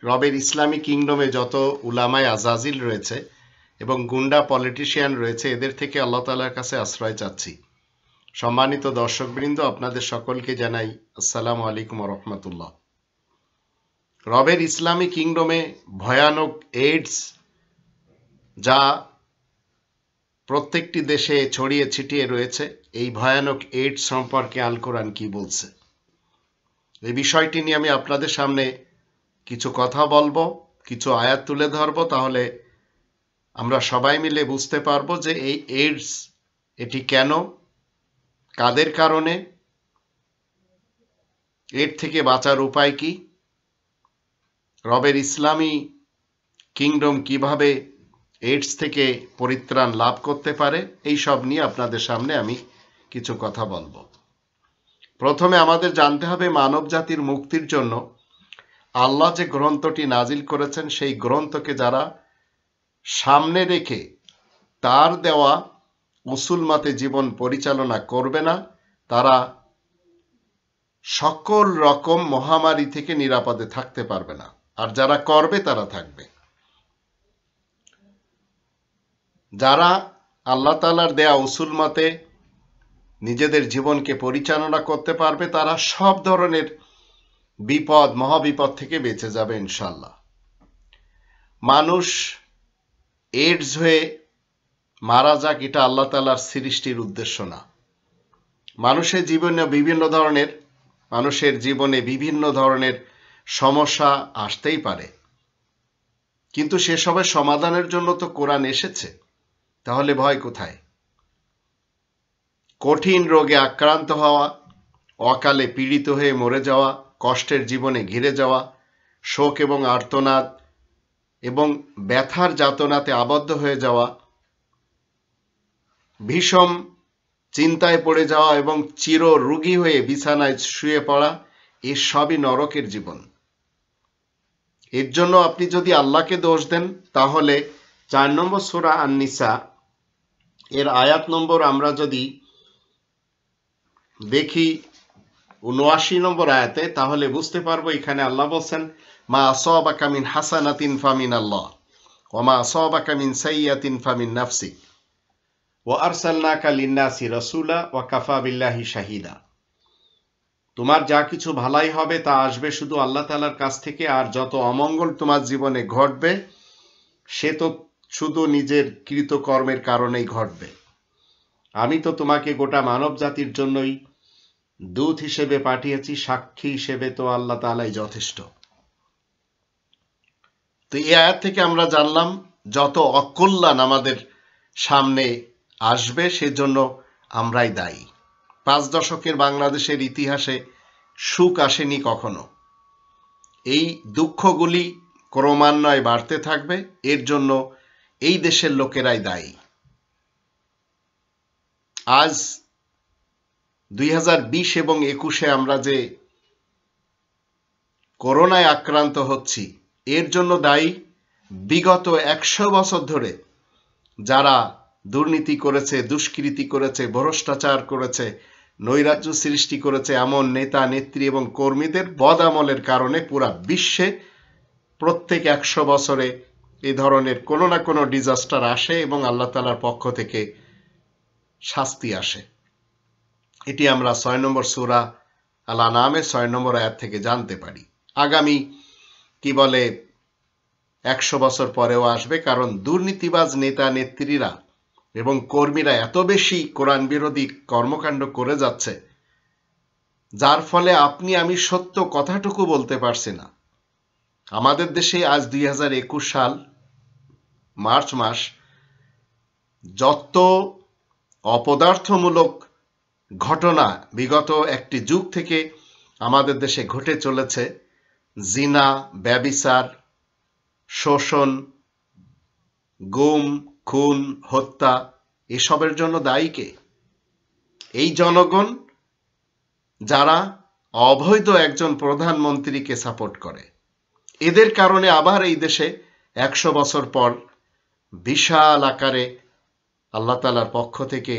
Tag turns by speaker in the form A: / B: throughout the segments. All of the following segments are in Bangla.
A: রবের ইসলামী কিংডমে যত উলামায়ে আজাজিল রয়েছে এবং গুন্ডা পলিটিশিয়ান রয়েছে, এদের থেকে আল্লাহ তাআলার কাছে আশ্রয় চাচ্ছি। সম্মানিত দর্শকবৃন্দ, আপনাদের সকলকে জানাই আসসালামু আলাইকুম ওয়া রাহমাতুল্লাহ। রবের ইসলামী কিংডমে ভয়ানক এইডস, যা প্রত্যেকটি দেশে ছড়িয়ে ছিটিয়ে রয়েছে, এই ভয়ানক এইডস সম্পর্কে আল কোরআন কি বলছে, এই বিষয়টি নিয়ে আমি আপনাদের সামনে কিছু কথা বলবো, কিছু আয়াত তুলে ধরবো। তাহলে আমরা সবাই মিলে বুঝতে পারবো যে এই এইডস এটি কেন, কাদের কারণে, এর থেকে বাঁচার উপায় কি, রবের ইসলামী কিংডম কিভাবে এইডস থেকে পরিত্রাণ লাভ করতে পারে, এই সব নিয়ে আপনাদের সামনে আমি কিছু কথা বলবো। প্রথমে আমাদের জানতে হবে মানব জাতির মুক্তির জন্য আল্লাহ যে গ্রন্থটি নাজিল করেছেন, সেই গ্রন্থকে যারা সামনে রেখে তার দেওয়া উসুল মতে জীবন পরিচালনা করবে না, তারা সকল রকম মহামারী থেকে নিরাপদে থাকতে পারবে না, আর যারা করবে তারা থাকবে। যারা আল্লাহ তাআলার দেয়া উসুল মতে নিজেদের জীবনকে পরিচালনা করতে পারবে, তারা সব ধরনের বিপদ, মহাবিপদ থেকে বেঁচে যাবে ইনশাআল্লাহ। মানুষ এইডস হয়ে মারা যাক, এটা আল্লাহ তাআলার সৃষ্টির উদ্দেশ্য না। মানুষের জীবনে বিভিন্ন ধরনের সমস্যা আসতেই পারে, কিন্তু সেসবের সমাধানের জন্য তো কোরআন এসেছে। তাহলে ভয় কোথায়? কঠিন রোগে আক্রান্ত হওয়া, অকালে পীড়িত হয়ে মরে যাওয়া, কষ্টের জীবনে ঘিরে যাওয়া, শোক এবং আর্তনাদ এবং ব্যথার যাতনাতে আবদ্ধ হয়ে যাওয়া, ভীষণ চিন্তায় পড়ে যাওয়া এবং চির রোগী হয়ে বিছানায় শুয়ে পড়া, এসবই নরকের জীবন। এর জন্য আপনি যদি আল্লাহকে দোষ দেন, তাহলে 4 নম্বর সূরা আন-নিসা এর আয়াত নম্বর আমরা যদি দেখি 79 নম্বর আয়াতে, তাহলে বুঝতে পারবো এখানে আল্লাহ বলছেন, মা আসাবাকা মিন হাসানাতিন ফামিন আল্লাহ ওয়া মা আসাবাকা মিন সাইয়্যাতিন ফামিন নাফসিক ওয়া আরসালনাকা লিন-নাসি রাসূলা ওয়া কাফা বিল্লাহি শাহিদা। তোমার যা কিছু ভালাই হবে তা আসবে শুধু আল্লাহ তাআলার কাছ থেকে, আর যত অমঙ্গল তোমার জীবনে ঘটবে সে তো শুধু নিজের কৃতকর্মের কারণেই ঘটবে। আমি তো তোমাকে গোটা মানব জাতির জন্যই দূত হিসেবে পাঠিয়েছি, সাক্ষী হিসেবে তো আল্লাহ তাআলাই যথেষ্ট। তো এই আয়াত থেকে আমরা জানলাম যত অকল্যাণ আমাদের সামনে আসবে সেজন্য আমরাই দায়ী। 5 দশকের বাংলাদেশের ইতিহাসে সুখ আসেনি কখনো। এই দুঃখগুলি ক্রমান্বয়ে বাড়তে থাকবে, এর জন্য এই দেশের লোকেরাই দায়ী। আজ 2020 এবং 21-এ আমরা যে করোনায় আক্রান্ত হচ্ছি, এর জন্য দায়ী বিগত 100 বছর ধরে যারা দুর্নীতি করেছে, দুষ্কৃতি করেছে, ভ্রষ্টাচার করেছে, নৈরাজ্য সৃষ্টি করেছে, এমন নেতা নেত্রী এবং কর্মীদের বদামলের কারণে পুরা বিশ্বে প্রত্যেক 100 বছরে এই ধরনের কোনো না কোনো ডিজাস্টার আসে এবং আল্লাহ তাআলার পক্ষ থেকে শাস্তি আসে। এটি আমরা 6 নম্বর সূরা আল-আনআমের 6 নম্বর আয়াত থেকে জানতে পারি। আগামী 100 বছর পরেও আসবে, কারণ দুর্নীতিবাজ নেতা নেত্রীরা এবং কর্মীরা এত বেশি কোরআন বিরোধী কর্মকাণ্ড করে যাচ্ছে, যার ফলে আপনি আমি সত্য কথাটুকু বলতে পারছি না। আমাদের দেশে আজ 2021 সাল মার্চ মাস, যত অপদার্থমূলক ঘটনা বিগত একটি যুগ থেকে আমাদের দেশে ঘটে চলেছে, জিনা, ব্যভিচার, শোষণ, গুম, খুন, হত্যা, এসবের জন্য দায়ী কে? এই জনগণ, যারা অবৈধ একজন প্রধানমন্ত্রীকে সাপোর্ট করে। এদের কারণে আবার এই দেশে 100 বছর পর বিশাল আকারে আল্লাহ তাআলার পক্ষ থেকে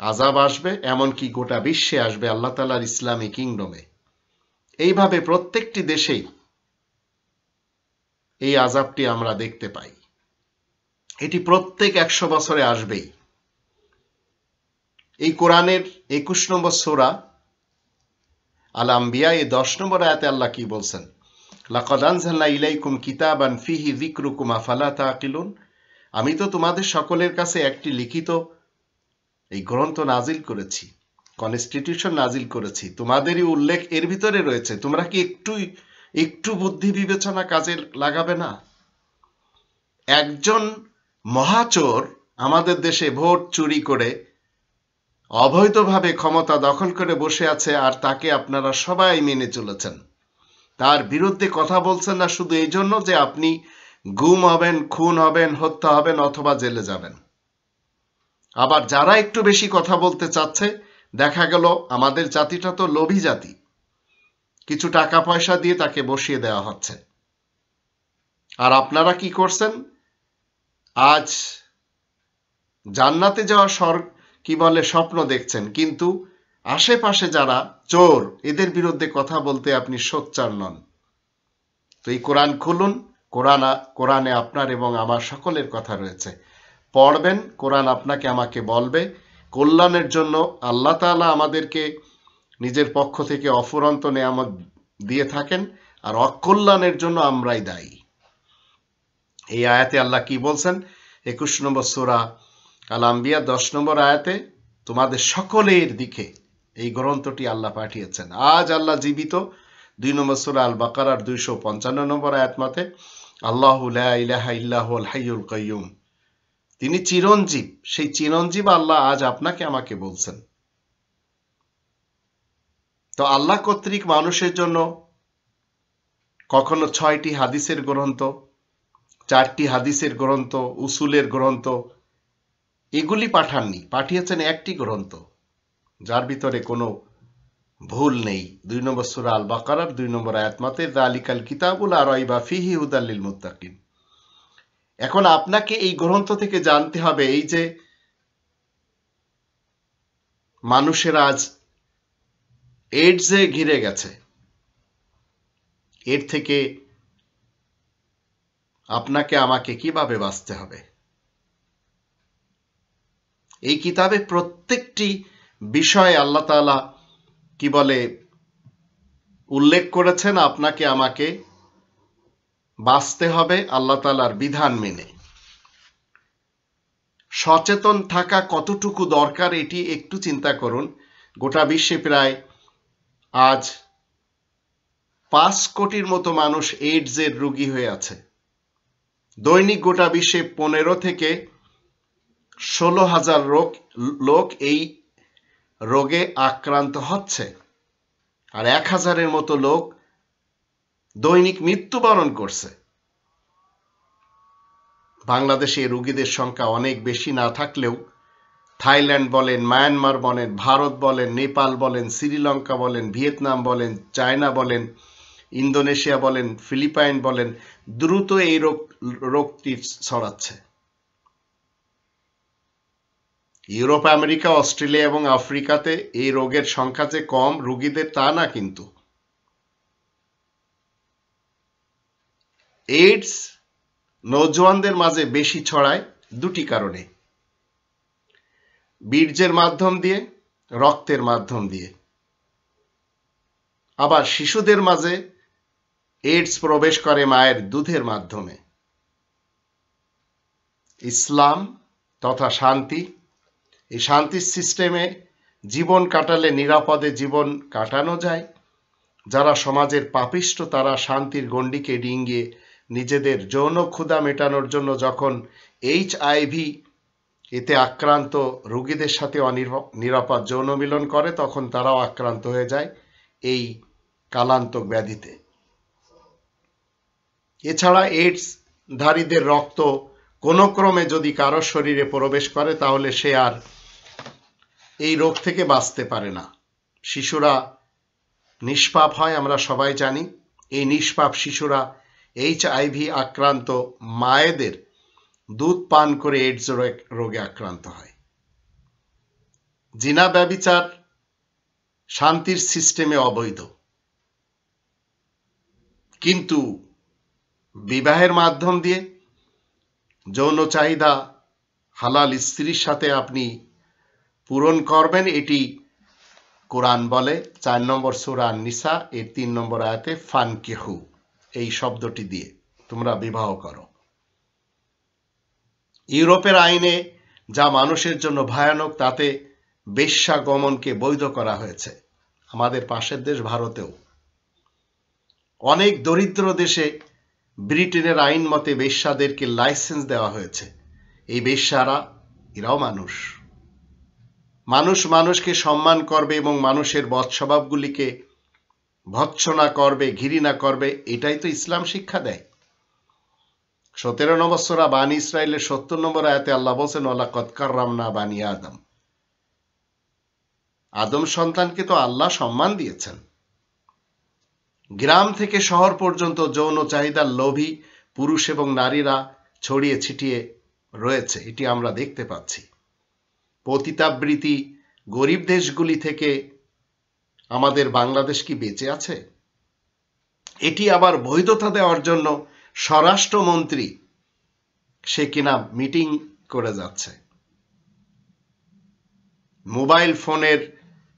A: আযাব আসবে, এমনকি গোটা বিশ্বে আসবে আল্লাহ তাআলার ইসলামী কিংডমে। এইভাবে প্রত্যেকটি দেশেই এই আযাবটি আমরা দেখতে পাই। এটি প্রত্যেক 100 বছরে আসবেই। এই কোরআনের 21 নম্বর সূরা আল আম্বিয়া এই 10 নম্বর আয়াতে আল্লাহ কি বলছেন? লাকাদ আনজালনা ইলাইকুম কিতাবান ফিহি যিকরুকুম আফালা তাকিলুন। আমি তো তোমাদের সকলের কাছে একটি লিখিত এই গ্রন্থ নাজিল করেছি, কনস্টিটিউশন নাজিল করেছি, তোমাদেরই উল্লেখ এর ভিতরে রয়েছে। তোমরা কি একটু বুদ্ধি বিবেচনা কাজে লাগাবে না? একজন মহাচোর আমাদের দেশে ভোট চুরি করে অবৈধভাবে ক্ষমতা দখল করে বসে আছে, আর তাকে আপনারা সবাই মেনে চলেছেন। তার বিরুদ্ধে কথা বলছেন না শুধু এই জন্য যে আপনি গুম হবেন, খুন হবেন, হত্যা হবেন অথবা জেলে যাবেন। আবার যারা একটু বেশি কথা বলতে চাচ্ছে, দেখা গেল আমাদের জাতিটা তো লোভী জাতি, কিছু টাকা পয়সা দিয়ে তাকে বসিয়ে দেওয়া হচ্ছে। আর আপনারা কি করছেন? আজ জান্নাতে যাওয়ার স্বপ্ন দেখছেন, কিন্তু আশেপাশে যারা চোর এদের বিরুদ্ধে কথা বলতে আপনি সোচ্চার নন। তো এই কোরআন খুলুন, কোরআনে আপনার এবং আমার সকলের কথা রয়েছে। পড়বেন, কোরআন আপনাকে আমাকে বলবে। কল্যাণের জন্য আল্লাহ তাআলা আমাদেরকে নিজের পক্ষ থেকে অফুরন্ত নেয়ামত দিয়ে থাকেন, আর অকল্যাণের জন্য আমরাই দায়ী। এই আয়াতে আল্লাহ কি বলছেন? 21 নম্বর সূরা আল আম্বিয়া 10 নম্বর আয়াতে, তোমাদের সকলের দিকে এই গ্রন্থটি আল্লাহ পাঠিয়েছেন। আজ আল্লাহ জীবিত। 2 নম্বর সূরা আল বাকারার 255 নম্বর আয়াত মতে, আল্লাহু লা ইলাহা ইল্লা হুয়াল হাইয়ুল কাইয়ুম। তিনি চিরঞ্জীব। সেই চিরঞ্জীব আল্লাহ আজ আপনাকে আমাকে বলছেন। তো আল্লাহ কর্তৃক মানুষের জন্য কখনো 6টি হাদিসের গ্রন্থ, 4টি হাদিসের গ্রন্থ, উসুলের গ্রন্থ এগুলি পাঠাননি, পাঠিয়েছেন একটি গ্রন্থ যার ভিতরে কোনো ভুল নেই। 2 নম্বর সূরা আল বাকারার 2 নম্বর আয়াত মতে, যালিকাল কিতাবুল লা রাইবা ফিহি হুদাল লিল মুত্তাকিন। এখন আপনাকে এই গ্রন্থ থেকে জানতে হবে, এই যে মানুষের আজ এইডসে ঘিরে গেছে, এর থেকে আপনাকে আমাকে কিভাবে বাঁচতে হবে। এই কিতাবে প্রত্যেকটি বিষয় আল্লাহ তাআলা কি বলে উল্লেখ করেছেন, আপনাকে আমাকে বাঁচতে হবে আল্লাহ তাআলার বিধান মেনে। সচেতন থাকা কতটুকু দরকার এটি একটু চিন্তা করুন। গোটা বিশ্বে প্রায় আজ 5 কোটির মতো মানুষ এইডসের রোগী হয়ে আছে। দৈনিক গোটা বিশ্বে 15 থেকে 16,000 লোক এই রোগে আক্রান্ত হচ্ছে, আর 1,000-এর মতো লোক দৈনিক মৃত্যুবরণ করছে। বাংলাদেশে রোগীদের সংখ্যা অনেক বেশি না থাকলেও থাইল্যান্ড বলেন, মায়ানমার বলেন, ভারত বলেন, নেপাল বলেন, শ্রীলঙ্কা বলেন, ভিয়েতনাম বলেন, চায়না বলেন, ইন্দোনেশিয়া বলেন, ফিলিপাইন বলেন, দ্রুত এই রোগটি ছড়াচ্ছে। ইউরোপ, আমেরিকা, অস্ট্রেলিয়া এবং আফ্রিকাতে এই রোগের সংখ্যা যে কম রোগীদের তা না, কিন্তু এইডস নওজোয়ানদের মাঝে বেশি ছড়ায় 2টি কারণে: বীর্যের মাধ্যম দিয়ে, রক্তের মাধ্যম দিয়ে। আবার শিশুদের মাঝে এইডস প্রবেশ করে মায়ের দুধের মাধ্যমে। ইসলাম তথা শান্তি, এই শান্তির সিস্টেমে জীবন কাটালে নিরাপদে জীবন কাটানো যায়। যারা সমাজের পাপিষ্ট তারা শান্তির গণ্ডিকে ডিঙিয়ে নিজেদের যৌন ক্ষুধা মেটানোর জন্য যখন HIV এতে আক্রান্ত রোগীদের সাথে নিরাপদ যৌন মিলন করে, তখন তারাও আক্রান্ত হয়ে যায় এই কালান্তক ব্যাধিতে। এছাড়া এইডস ধারীদের রক্ত কোনো ক্রমে যদি কারো শরীরে প্রবেশ করে, তাহলে সে আর এই রোগ থেকে বাঁচতে পারে না। শিশুরা নিষ্পাপ হয়, আমরা সবাই জানি। এই নিষ্পাপ শিশুরা HIV আক্রান্ত মায়েদের দুধ পান করে এইডস রোগে আক্রান্ত হয়। জিনা ব্যভিচার শান্তির সিস্টেমে অবৈধ, কিন্তু বিবাহের মাধ্যম দিয়ে যৌন চাহিদা হালাল স্ত্রীর সাথে আপনি পূরণ করবেন, এটি কোরআন বলে 4 নম্বর সূরা আন-নিসা এর 3 নম্বর আয়াতে ফানকিহু এই শব্দটি দিয়ে তোমরা বিবাহ করো। ইউরোপের আইনে যা মানুষের জন্য ভয়ানক, তাতে বেশ্যা গমনকে বৈধ করা হয়েছে। আমাদের পাশের দেশ ভারতেও অনেক দরিদ্র দেশে ব্রিটেনের আইন মতে বেশ্যাদেরকে লাইসেন্স দেওয়া হয়েছে। এই বেশ্যারা এরাও মানুষ, মানুষ মানুষকে সম্মান করবে এবং মানুষের বদস্বভাবগুলিকে ভৎসনা করবে, ঘৃণা করবে, এটাই তো ইসলাম শিক্ষা দেয়। 17 নম্বর সূরা বানি ইসরাইলের 70 নম্বর আয়াতে আল্লাহ বলেন, ওয়ালাকাদ কাররামনা বানি আদম। আদম সন্তানকে তো আল্লাহ সম্মান দিয়েছেন। গ্রাম থেকে শহর পর্যন্ত যৌন চাহিদার লোভী পুরুষ এবং নারীরা ছড়িয়ে ছিটিয়ে রয়েছে, এটি আমরা দেখতে পাচ্ছি। পতিতাবৃত্তি গরিব দেশগুলি থেকে আমাদের বাংলাদেশ কি বেঁচে আছে? এটি আবার বৈধতা দেওয়ার জন্য স্বরাষ্ট্রমন্ত্রী সে কিনা মিটিং করে যাচ্ছে। মোবাইল ফোনের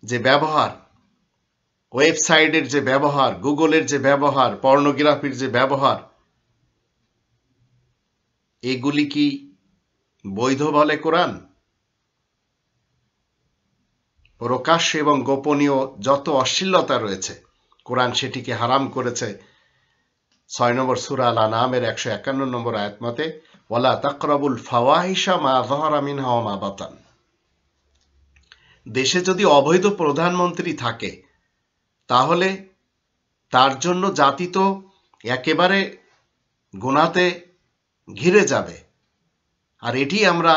A: যে ব্যবহার, ওয়েবসাইটের যে ব্যবহার, গুগলের যে ব্যবহার, পর্নোগ্রাফির যে ব্যবহার, এগুলি কি বৈধ বলে কোরআন? প্রকাশ্য এবং গোপনীয় যত অশ্লীলতা রয়েছে কোরআন সেটিকে হারাম করেছে। 6 নম্বর সূরা আল-আনআমের 151 নম্বর আয়াত মতে, ওয়ালা তাকরাবুল ফাওয়াহিশা মা যাহারা মিনহা ওয়া মা বাতান। দেশে যদি অবৈধ প্রধানমন্ত্রী থাকে তাহলে তার জন্য জাতি তো একেবারে গুনাতে ঘিরে যাবে। আর এটি আমরা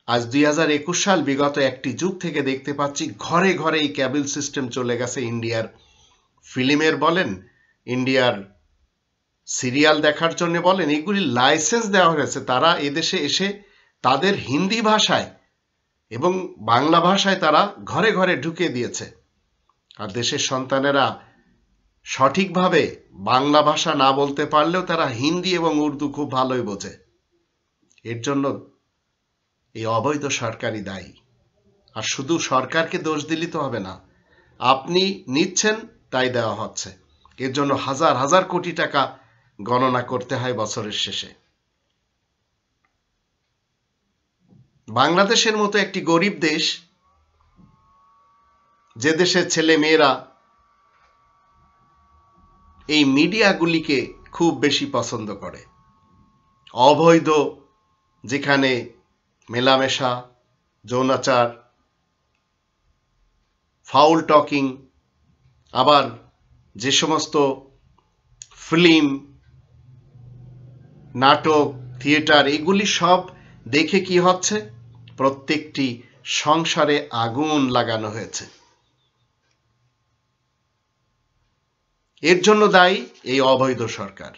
A: আজ 2021 সাল বিগত একটি যুগ থেকে দেখতে পাচ্ছি। ঘরে ঘরে এই ক্যাবল সিস্টেম চলে গেছে। ইন্ডিয়ার ফিল্মের বলেন, ইন্ডিয়ার সিরিয়াল দেখার জন্য বলেন, এগুলি লাইসেন্স দেওয়া হয়েছে। তারা এদেশে এসে তাদের হিন্দি ভাষায় এবং বাংলা ভাষায় তারা ঘরে ঘরে ঢুকে দিয়েছে। আর দেশের সন্তানেরা সঠিকভাবে বাংলা ভাষা না বলতে পারলেও তারা হিন্দি এবং উর্দু খুব ভালোই বোঝে। এর জন্য এই অবৈধ সরকারই দায়ী। আর শুধু সরকারকে দোষ দিলে তো হবে না, আপনি নিচ্ছেন তাই দেওয়া হচ্ছে। এর জন্য হাজার হাজার কোটি টাকা গণনা করতে হয় বছরের শেষে। বাংলাদেশের মতো একটি গরিব দেশ, যে দেশের ছেলে মেয়েরা এই মিডিয়াগুলিকে খুব বেশি পছন্দ করে, অবৈধ যেখানে মেলামেশা, যৌনাচার, ফাউল টকিং, আবার যে সমস্ত ফিল্ম, নাটক, থিয়েটার, এগুলি সব দেখে কি হচ্ছে, প্রত্যেকটি সংসারে আগুন লাগানো হয়েছে। এর জন্য দায়ী এই অবৈধ সরকার।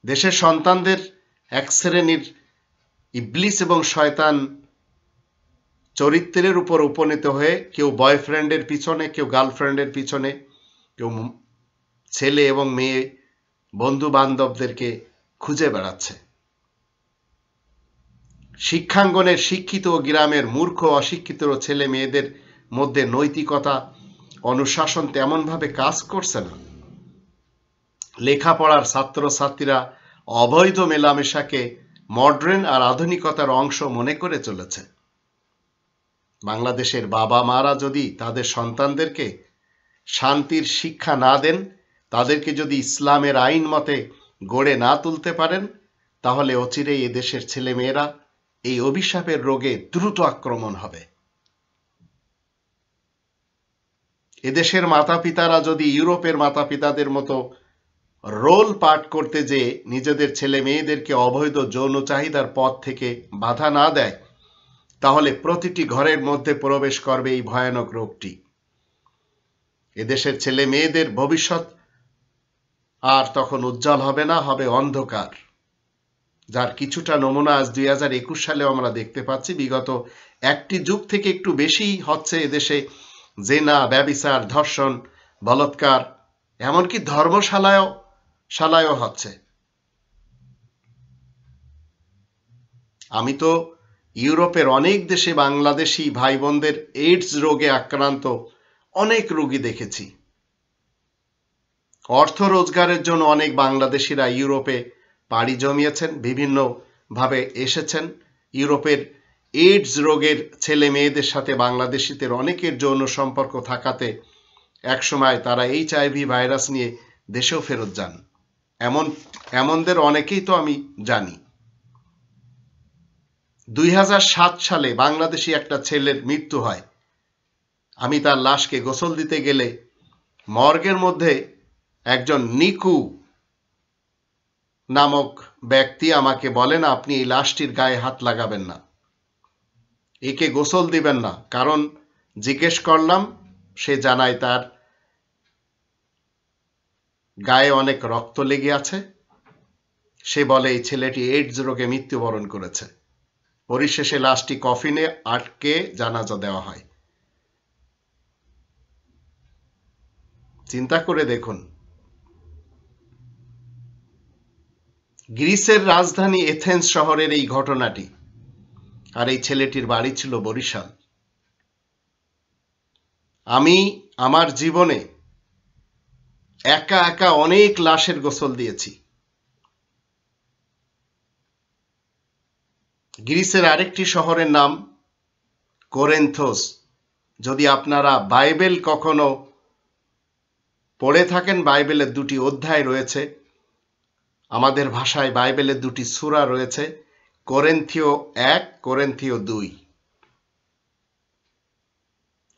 A: দেশের সন্তানদের এক শ্রেণীর ইবলিস এবং শয়তান চরিত্রের উপর উপনীত হয়ে কেউ বয়ফ্রেন্ডের পিছনে, কেউ গার্লফ্রেন্ডের পিছনে, কেউ ছেলে এবং মেয়ে বন্ধু বান্ধবদেরকে খুঁজে বেড়াচ্ছে। শিক্ষাঙ্গনের শিক্ষিত ও গ্রামের মূর্খ অশিক্ষিত ছেলে মেয়েদের মধ্যে নৈতিকতা অনুশাসন তেমনভাবে কাজ করছে না। লেখাপড়ার ছাত্রছাত্রীরা অবৈধ মেলামেশাকে মডার্ন আর আধুনিকতার অংশ মনে করে চলেছে। বাংলাদেশের বাবা মারা যদি তাদের সন্তানদেরকে শান্তির শিক্ষা না দেন, তাদেরকে যদি ইসলামের আইন মতে গড়ে না তুলতে পারেন, তাহলে অচিরেই এদেশের ছেলে মেয়েরা এই অভিশাপের রোগে দ্রুত আক্রমণ হবে। এদেশের মাতা পিতারা যদি ইউরোপের মাতা পিতাদের মতো রোল পাঠ করতে যে নিজেদের ছেলে মেয়েদেরকে অবৈধ যৌন চাহিদার পথ থেকে বাধা না দেয়, তাহলে প্রতিটি ঘরের মধ্যে প্রবেশ করবে এই ভয়ানক রোগটি। এদেশের ছেলে মেয়েদের ভবিষ্যৎ আর তখন উজ্জ্বল হবে না, হবে অন্ধকার। যার কিছুটা নমুনা আজ 2021 সালে আমরা দেখতে পাচ্ছি। বিগত একটি যুগ থেকে একটু বেশি হচ্ছে এদেশে জেনা, ব্যভিচার, ধর্ষণ, বলাৎকার, এমনকি ধর্মশালায়ও শালায়ও হচ্ছে। আমি তো ইউরোপের অনেক দেশে বাংলাদেশি ভাই বোনদের এইডস রোগে আক্রান্ত অনেক রোগী দেখেছি। অর্থ রোজগারের জন্য অনেক বাংলাদেশিরা ইউরোপে পাড়ি জমিয়েছেন, বিভিন্ন ভাবে এসেছেন। ইউরোপের এইডস রোগের ছেলে মেয়েদের সাথে বাংলাদেশিদের অনেকের যৌন সম্পর্ক থাকাতে একসময় তারা HIV ভাইরাস নিয়ে দেশেও ফেরত যান। এমনদের অনেকেই তো আমি জানি। 2007 সালে বাংলাদেশি একটা ছেলের মৃত্যু হয়। আমি তার লাশকে গোসল দিতে গেলে মর্গের মধ্যে একজন নিকু নামক ব্যক্তি আমাকে বলেন, আপনি এই লাশটির গায়ে হাত লাগাবেন না, একে গোসল দিবেন না। কারণ জিজ্ঞেস করলাম, সে জানায় তার গায়ে অনেক রক্ত লেগে আছে। সে বলে এই ছেলেটি এইডস রোগে মৃত্যুবরণ করেছে। পরিশেষে লাশটি কফিনে আটকে জানাজা দেওয়া হয়। চিন্তা করে দেখুন, গ্রিসের রাজধানী এথেন্স শহরের এই ঘটনাটি, আর এই ছেলেটির বাড়ি ছিল বরিশাল। আমি আমার জীবনে একা একা অনেক লাশের গোসল দিয়েছি। গ্রিসের আরেকটি শহরের নাম কোরিন্থোস। যদি আপনারা বাইবেল কখনো পড়ে থাকেন, বাইবেলের দুটি অধ্যায় রয়েছে, আমাদের ভাষায় বাইবেলের দুটি সূরা রয়েছে, কোরিন্থীয় 1, কোরিন্থীয় 2।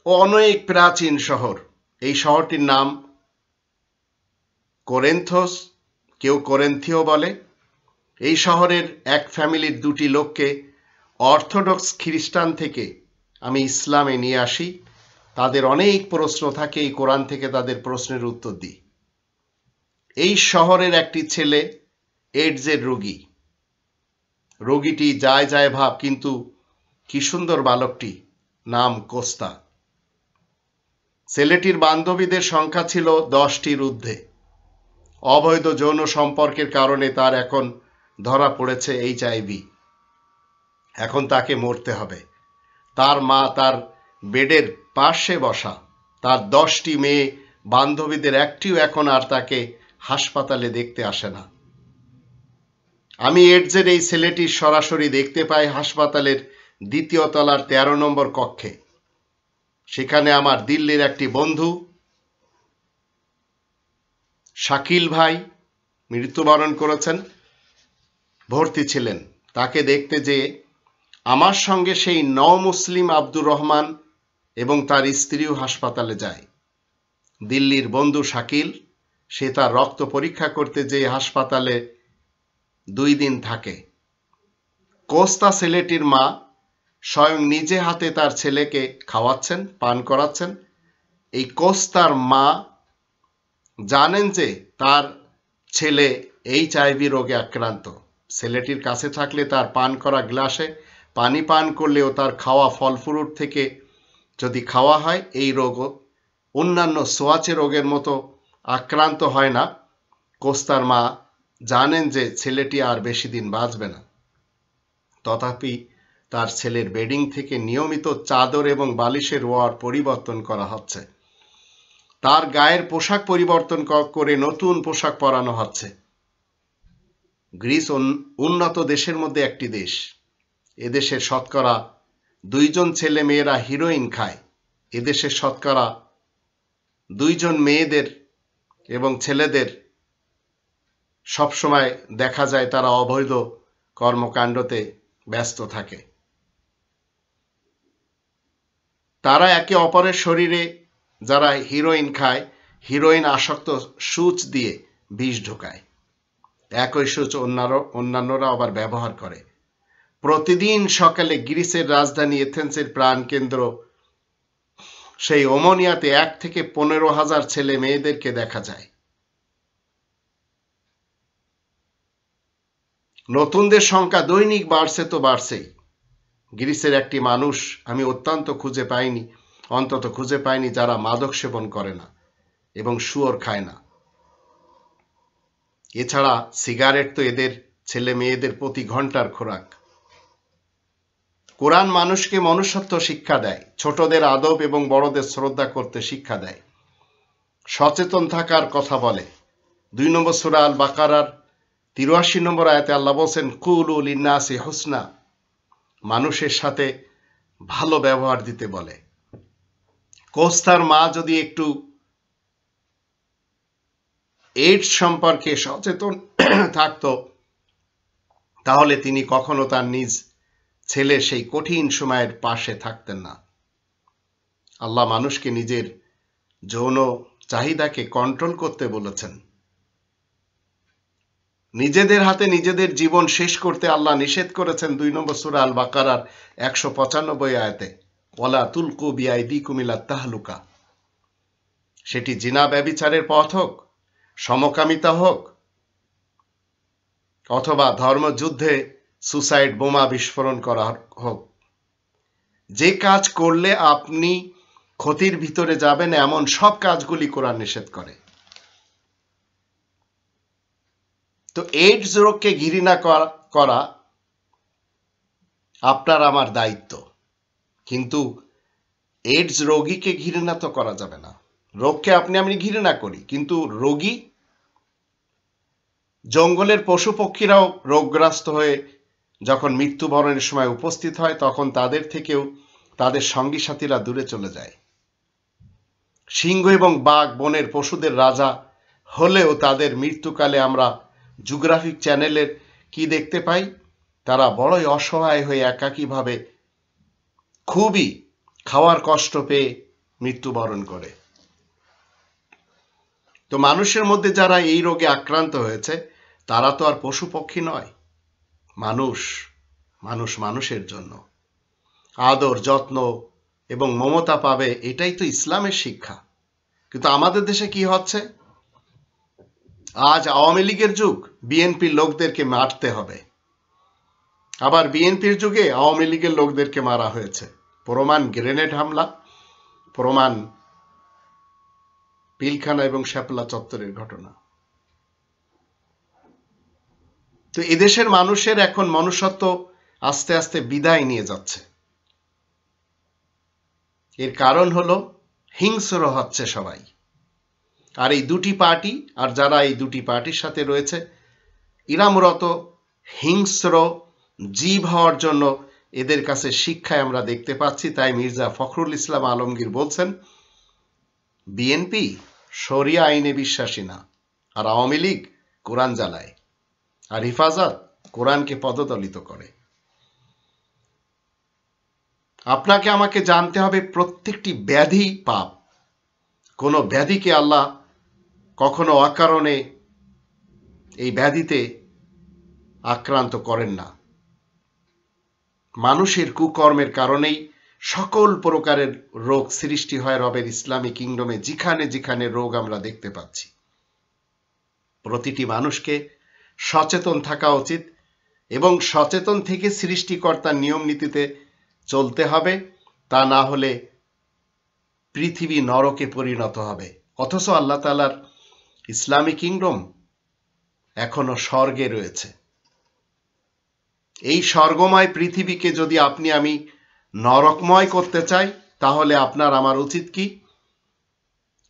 A: অনেক প্রাচীন শহর। এই শহরটির নাম কোরিন্থোস, কেউ কোরিন্থীয় বলে। এই শহরের এক ফ্যামিলির দুটি লোককে অর্থোডক্স খ্রিস্টান থেকে আমি ইসলামে নিয়ে আসি। তাদের অনেক প্রশ্ন থাকে, এই কোরআন থেকে তাদের প্রশ্নের উত্তর দিই। এই শহরের একটি ছেলে এইডসের রোগী। রোগীটি যায় যায় ভাব, কিন্তু কি সুন্দর বালকটি, নাম কোস্তা। ছেলেটির বান্ধবীদের সংখ্যা ছিল 10টির ঊর্ধ্বে। অবৈধ যৌন সম্পর্কের কারণে তার এখন ধরা পড়েছে HIV। এখন তাকে মরতে হবে। তার মা তার বেডের পাশে বসা। তার 10টি মেয়ে বান্ধবীদের একটিও এখন আর তাকে হাসপাতালে দেখতে আসে না। আমি এইডসের এই ছেলেটি সরাসরি দেখতে পাই হাসপাতালের 2য় তলার 13 নম্বর কক্ষে। সেখানে আমার দিল্লির একটি বন্ধু শাকিল ভাই মৃত্যুবরণ করেছেন, ভর্তি ছিলেন। তাকে দেখতে যেয়ে আমার সঙ্গে সেই মুসলিম আব্দুর রহমান এবং তার স্ত্রীও হাসপাতালে যায়। দিল্লির বন্ধু শাকিল, সে তার রক্ত পরীক্ষা করতে যেয়ে হাসপাতালে 2 দিন থাকে। কোস্তা ছেলেটির মা স্বয়ং নিজে হাতে তার ছেলেকে খাওয়াচ্ছেন, পান করাচ্ছেন। এই কোস্তার মা জানেন যে তার ছেলে HIV রোগে আক্রান্ত। ছেলেটির কাছে থাকলে তার পান করা গ্লাসে পানি পান করলেও তার খাওয়া ফল ফ্রুট থেকে যদি খাওয়া হয়, এই রোগ অন্যান্য সোয়াচে রোগের মতো আক্রান্ত হয় না। কোস্তার মা জানেন যে ছেলেটি আর বেশি দিন বাঁচবে না। তথাপি তার ছেলের বেডিং থেকে নিয়মিত চাদর এবং বালিশের ওয়ার পরিবর্তন করা হচ্ছে। তার গায়ের পোশাক পরিবর্তন করে নতুন পোশাক পরানো হচ্ছে। গ্রিস উন্নত দেশের মধ্যে একটি দেশ। এদেশের শতকরা 2 জন ছেলে মেয়েরা হিরোইন খায়। এদেশের শতকরা 2 জন মেয়েদের এবং ছেলেদের সবসময় দেখা যায় তারা অবৈধ কর্মকাণ্ডতে ব্যস্ত থাকে। তারা একে অপরের শরীরে, যারা হিরোইন খায়, হিরোইন আসক্ত সূচ দিয়ে বিষ ঢোকায়। একই সূচ অন্যান্যরা আবার ব্যবহার করে। প্রতিদিন সকালে গ্রিসের রাজধানী এথেন্সের প্রাণকেন্দ্র সেই ওমোনিয়াতে 1 থেকে 15,000 ছেলে মেয়েদেরকে দেখা যায়। নতুনদের সংখ্যা দৈনিক বাড়ছে তো বাড়ছেই। গ্রিসের একটি মানুষ আমি অন্তত খুঁজে পাইনি যারা মাদক সেবন করে না এবং শুয়োর খায় না। এছাড়া সিগারেট তো এদের ছেলে মেয়েদের প্রতি ঘন্টার খোরাক। কোরআন মানুষকে মনুষ্যত্ব শিক্ষা দেয়, ছোটদের আদব এবং বড়দের শ্রদ্ধা করতে শিক্ষা দেয়, সচেতন থাকার কথা বলে। 2 নম্বর সূরা আল বাকারার 83 নম্বর আয়াতে আল্লাহ বলেন, কুলু লিন্নাসি হুসনা, মানুষের সাথে ভালো ব্যবহার দিতে বলে। কোস্তার মা যদি একটু এইডস সম্পর্কে সচেতন থাকতো, তাহলে তিনি কখনো তার নিজ ছেলের সেই কঠিন সময়ের পাশে থাকতেন না। আল্লাহ মানুষকে নিজের যৌন চাহিদাকে কন্ট্রোল করতে বলেছেন। নিজেদের হাতে নিজেদের জীবন শেষ করতে আল্লাহ নিষেধ করেছেন 2 নম্বর সূরা আল বাকারার 195 আয়াতে, ওয়ালা তুলকু বিআইদিকুম ইলা তাহলুকা। সেটি জিনা ব্যভিচারের পথ হোক, সমকামিতা হোক, অথবা ধর্মযুদ্ধে সুসাইড বোমা বিস্ফোরণ করা হোক, যে কাজ করলে আপনি ক্ষতির ভিতরে যাবেন এমন সব কাজগুলি কোরআন নিষেধ করে। তো এইডস রোগকে ঘৃণা করা আপনার আমার দায়িত্ব, কিন্তু এইডস রোগীকে ঘৃণা তো করা যাবে না। রোগকে আপনি আমি ঘৃণা করি, কিন্তু রোগী, জঙ্গলের পশু পক্ষীরাও রোগগ্রস্ত হয়ে যখন মৃত্যুবরণের সময় উপস্থিত হয়, তখন তাদের থেকেও তাদের সঙ্গী সাথীরা দূরে চলে যায়। সিংহ এবং বাঘ বনের পশুদের রাজা হলেও তাদের মৃত্যুকালে আমরা জিওগ্রাফিক চ্যানেলের কি দেখতে পাই? তারা বড়ই অসহায় হয়ে একাকীভাবে খুবই খাওয়ার কষ্ট পেয়ে মৃত্যুবরণ করে। তো মানুষের মধ্যে যারা এই রোগে আক্রান্ত হয়েছে, তারা তো আর পশু পক্ষী নয়, মানুষ। মানুষ মানুষের জন্য আদর, যত্ন এবং মমতা পাবে, এটাই তো ইসলামের শিক্ষা। কিন্তু আমাদের দেশে কি হচ্ছে? আজ আওয়ামী লীগের যুগ, বিএনপির লোকদেরকে মারতে হবে। আবার বিএনপির যুগে আওয়ামী লীগের লোকদেরকে মারা হয়েছে। প্রমাণ গ্রেনেড হামলা, প্রমাণ পিলখানা এবং শ্যাপলা চত্বরের ঘটনা। তো এদেশের মানুষের এখন মনুষ্যত্ব আস্তে আস্তে বিদায় নিয়ে যাচ্ছে। এর কারণ হলো হিংস্র হচ্ছে সবাই। আর এই দুটি পার্টি, আর যারা এই দুটি পার্টির সাথে রয়েছে, এরা মূলত হিংস্র জীব হওয়ার জন্য এদের কাছে শিক্ষায় আমরা দেখতে পাচ্ছি। তাই মির্জা ফখরুল ইসলাম আলমগীর বলছেন, বিএনপি শরিয়া আইনে বিশ্বাসী না, আর আওয়ামী লীগ কোরআন জ্বালায়, আর হেফাজত কোরআনকে পদদলিত করে। আপনাকে আমাকে জানতে হবে, প্রত্যেকটি ব্যাধি পাপ। কোনো ব্যাধিকে আল্লাহ কখনো অকারণে এই ব্যাধিতে আক্রান্ত করেন না। মানুষের কুকর্মের কারণেই সকল প্রকারের রোগ সৃষ্টি হয় রবের ইসলামী কিংডমে। যেখানে যেখানে রোগ আমরা দেখতে পাচ্ছি, প্রতিটি মানুষকে সচেতন থাকা উচিত এবং সচেতন থেকে সৃষ্টিকর্তার নিয়ম নীতিতে চলতে হবে। তা না হলে পৃথিবী নরকে পরিণত হবে। অথচ আল্লাহ তাআলার ইসলামী কিংডম এখনো স্বর্গে রয়েছে। এই স্বর্গময় পৃথিবীকে যদি আপনি আমি নরকময় করতে চাই, তাহলে আপনার আমার উচিত কি?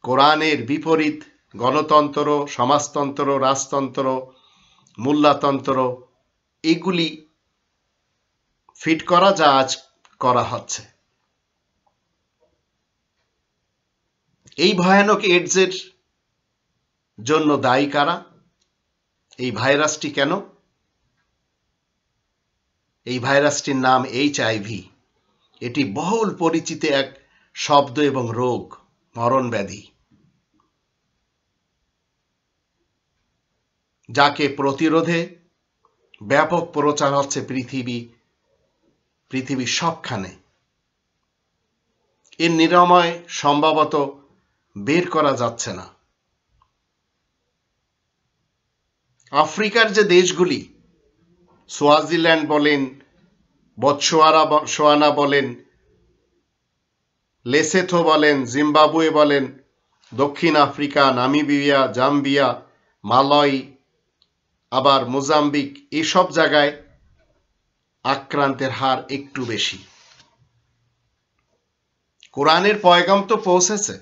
A: কোরআনের বিপরীত গণতন্ত্র, সমাজতন্ত্র, রাজতন্ত্র, মোল্লাতন্ত্র, এগুলি ফিট করা, যা আজ করা হচ্ছে। এই ভয়ানক এইডসের জন্য দায়ী কারা? এই ভাইরাসটি কেন? এই ভাইরাসটির নাম HIV। এটি বহুল পরিচিত এক শব্দ এবং রোগ, মরণ ব্যাধি, যাকে প্রতিরোধে ব্যাপক প্রচার হচ্ছে পৃথিবীর সবখানে। এর নিরাময় সম্ভবত বের করা যাচ্ছে না। আফ্রিকার যে দেশগুলি, সোয়াজিল্যান্ড বলেন, বতসোয়ানা বলেন, লেসোথো বলেন, জিম্বাবুয়ে বলেন, দক্ষিণ আফ্রিকা, নামিবিয়া, জাম্বিয়া, মালয়, আবার মোজাম্বিক এসব জায়গায় আক্রান্তের হার একটু বেশি। কোরআনের পয়গাম তো পৌঁছেছে,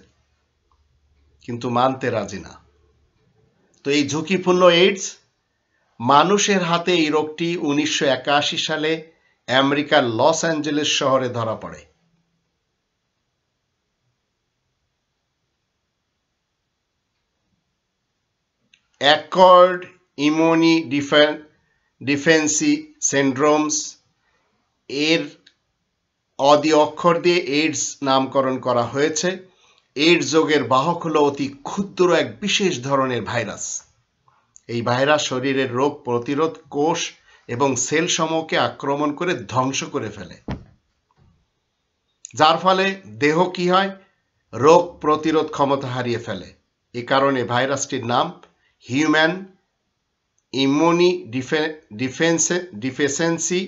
A: কিন্তু মানতে রাজি না। তো এই ঝুঁকিপূর্ণ এইডস, মানুষের হাতে এই রোগটি 1981 সালে আমেরিকার লস অ্যাঞ্জেলেস শহরে ধরা পড়ে। অ্যাকর্ড ইমিউনি ডিফেন্সি সিন্ড্রোমস এর অদি অক্ষর দিয়ে এইডস নামকরণ করা হয়েছে। এইডস রোগের বাহক হলো অতি ক্ষুদ্র এক বিশেষ ধরনের ভাইরাস। এই ভাইরাস শরীরের রোগ প্রতিরোধ কোষ এবং সেল সমূহকে আক্রমণ করে ধ্বংস করে ফেলে, যার ফলে দেহ কি হয়, রোগ প্রতিরোধ ক্ষমতা হারিয়ে ফেলে। এ কারণে ভাইরাসটির নাম হিউম্যান ইমিউনি ডিফিসিয়েন্সি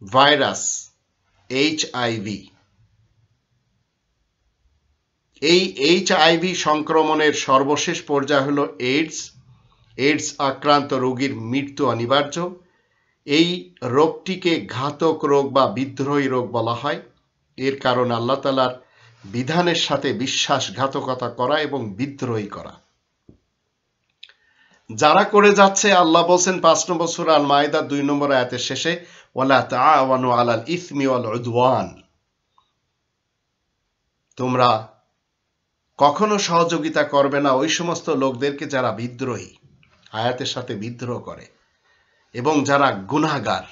A: ভাইরাস, HIV। এই HIV সংক্রমণের সর্বশেষ পর্যায় হলো এইডস। এইডস আক্রান্ত রোগীর মৃত্যু অনিবার্য। এই রোগটিকে ঘাতক রোগ বা বিদ্রোহী রোগ বলা হয়। এর কারণ আল্লাহ তাআলার বিধানের সাথে বিশ্বাসঘাতকতা করা এবং বিদ্রোহী করা। যারা করে যাচ্ছে, আল্লাহ বলছেন 5 নম্বর সূরা আল মাইদা 2 নম্বর আয়াতের শেষে, ওয়ালা তাআওয়ানু আলাল ইসমি ওয়াল উদওয়ান, তোমরা কখনো সহযোগিতা করবে না ওই সমস্ত লোকদেরকে যারা বিদ্রোহী, আয়াতের সাথে বিদ্রোহ করে এবং যারা গুনাহগার।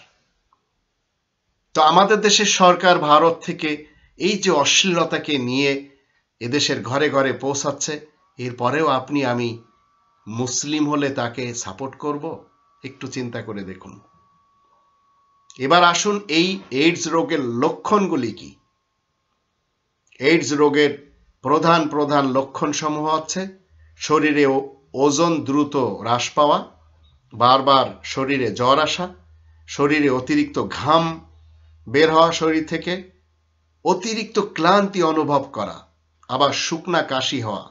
A: তো আমাদের দেশের সরকার ভারত থেকে এই যে অশ্লীলতাকে নিয়ে এদেশের ঘরে ঘরে পৌঁছাচ্ছে, এরপরেও আপনি আমি মুসলিম হলে তাকে সাপোর্ট করব? একটু চিন্তা করে দেখুন। এবার আসুন এই এইডস রোগের লক্ষণগুলি কি। এইডস রোগের প্রধান প্রধান লক্ষণ সমূহ হচ্ছে শরীরে ওজন দ্রুত হ্রাস পাওয়া, বারবার শরীরে জ্বর আসা, শরীরে অতিরিক্ত ঘাম বের হওয়া শরীর থেকে, অতিরিক্ত ক্লান্তি অনুভব করা, আবার শুকনা কাশি হওয়া,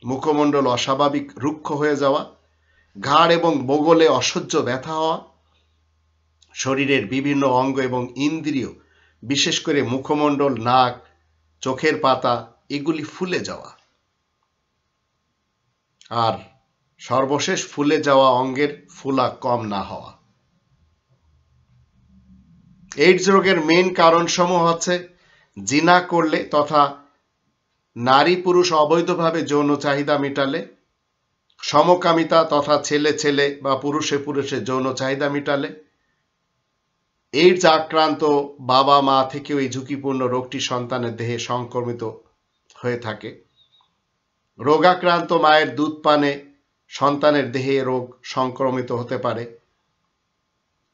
A: মুখমণ্ডল অস্বাভাবিক রুক্ষ হয়ে যাওয়া, ঘাড় এবং বগলে অসহ্য ব্যথা হওয়া, শরীরের বিভিন্ন অঙ্গ এবং ইন্দ্রিয় বিশেষ করে মুখমণ্ডল, নাক, চোখের পাতা এগুলি ফুলে যাওয়া, আর সর্বশেষ ফুলে যাওয়া অঙ্গের ফুলা কম না হওয়া। এইডস রোগের মেইন কারণসমূহ হচ্ছে জিনা করলে তথা নারী পুরুষ অবৈধভাবে যৌন চাহিদা মেটালে, সমকামিতা তথা ছেলে ছেলে বা পুরুষে পুরুষে যৌন চাহিদা মেটালে, এইডস আক্রান্ত বাবা মা থেকেও এই ঝুঁকিপূর্ণ রোগটি সন্তানের দেহে সংক্রমিত হয়ে থাকে। রোগাক্রান্ত মায়ের দুধ পানে সন্তানের দেহে রোগ সংক্রমিত হতে পারে।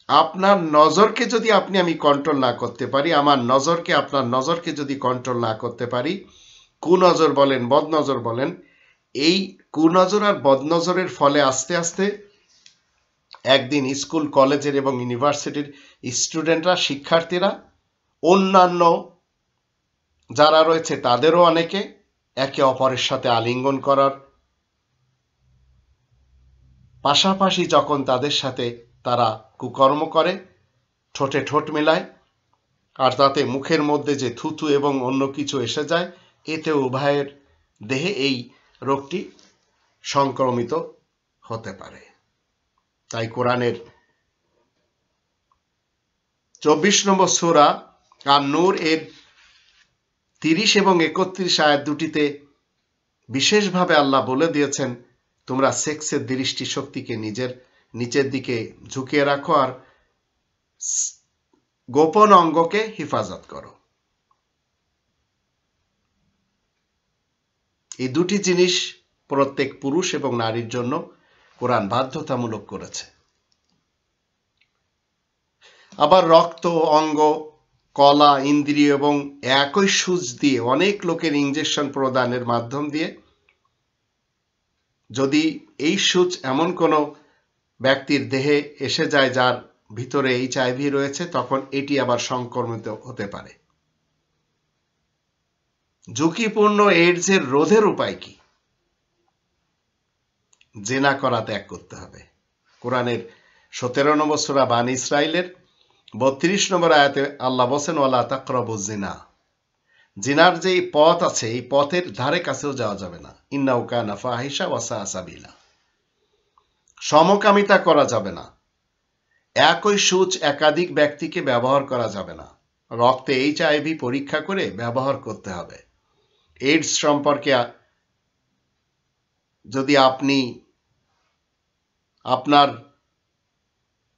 A: আপনার নজরকে যদি আপনি আমি কন্ট্রোল না করতে পারি, আমার নজরকে আপনার নজরকে যদি কন্ট্রোল না করতে পারি, কুনজর বলেন বদনজর বলেন, এই কুনজর আর বদনজরের ফলে আস্তে আস্তে একদিন স্কুল কলেজের এবং ইউনিভার্সিটির স্টুডেন্টরা, শিক্ষার্থীরা, অন্যান্য যারা রয়েছে তাদেরও অনেকে একে অপরের সাথে আলিঙ্গন করার পাশাপাশি যখন তাদের সাথে তারা কুকর্ম করে, ঠোঁটে ঠোঁট মেলায়, আর তাতে মুখের মধ্যে যে থুতু এবং অন্য কিছু এসে যায়, এতে উভয়ের দেহে এই রোগটি সংক্রমিত হতে পারে। তাই কোরআনের 24 নম্বর সূরা আন-নূর এর 30 এবং 31 আয়াত দুটিতে বিশেষভাবে আল্লাহ বলে দিয়েছেন, তোমরা সেক্সের দৃষ্টি শক্তিকে নিচের দিকে ঝুঁকিয়ে রাখো আর গোপন অঙ্গকে হেফাজত করো। এই দুটি জিনিস প্রত্যেক পুরুষ এবং নারীর জন্য কোরআন বাধ্যতামূলক করেছে। আবার রক্ত, অঙ্গ, কলা, ইন্দ্রিয় এবং একই সূচ দিয়ে অনেক লোকের ইনজেকশন প্রদানের মাধ্যম দিয়ে যদি এই সূচ এমন কোনো ব্যক্তির দেহে এসে যায় যার ভিতরে HIV রয়েছে, তখন এটি আবার সংক্রমিত হতে পারে। ঝুঁকিপূর্ণ এইডসের রোধের উপায় কি? জিনা করা ত্যাগ করতে হবে। কোরআনের 17 নম্বর সূরা বানী ইসরাইলের 32 নম্বর আয়াতে আল্লাহ বলেন ওয়ালা তাকরাবুজ জিনা, জিনার যে পথ আছে এই পথের ধারে কাছেও যাওয়া যাবে না। ইন্নাহু কানা ফাহিশা ওয়া সাআ সাবিলা, সমকামিতা করা যাবে না। একই সূচ একাধিক ব্যক্তিকে ব্যবহার করা যাবে না। রক্তে HIV পরীক্ষা করে ব্যবহার করতে হবে। এইডস সম্পর্কে যদি আপনি আপনার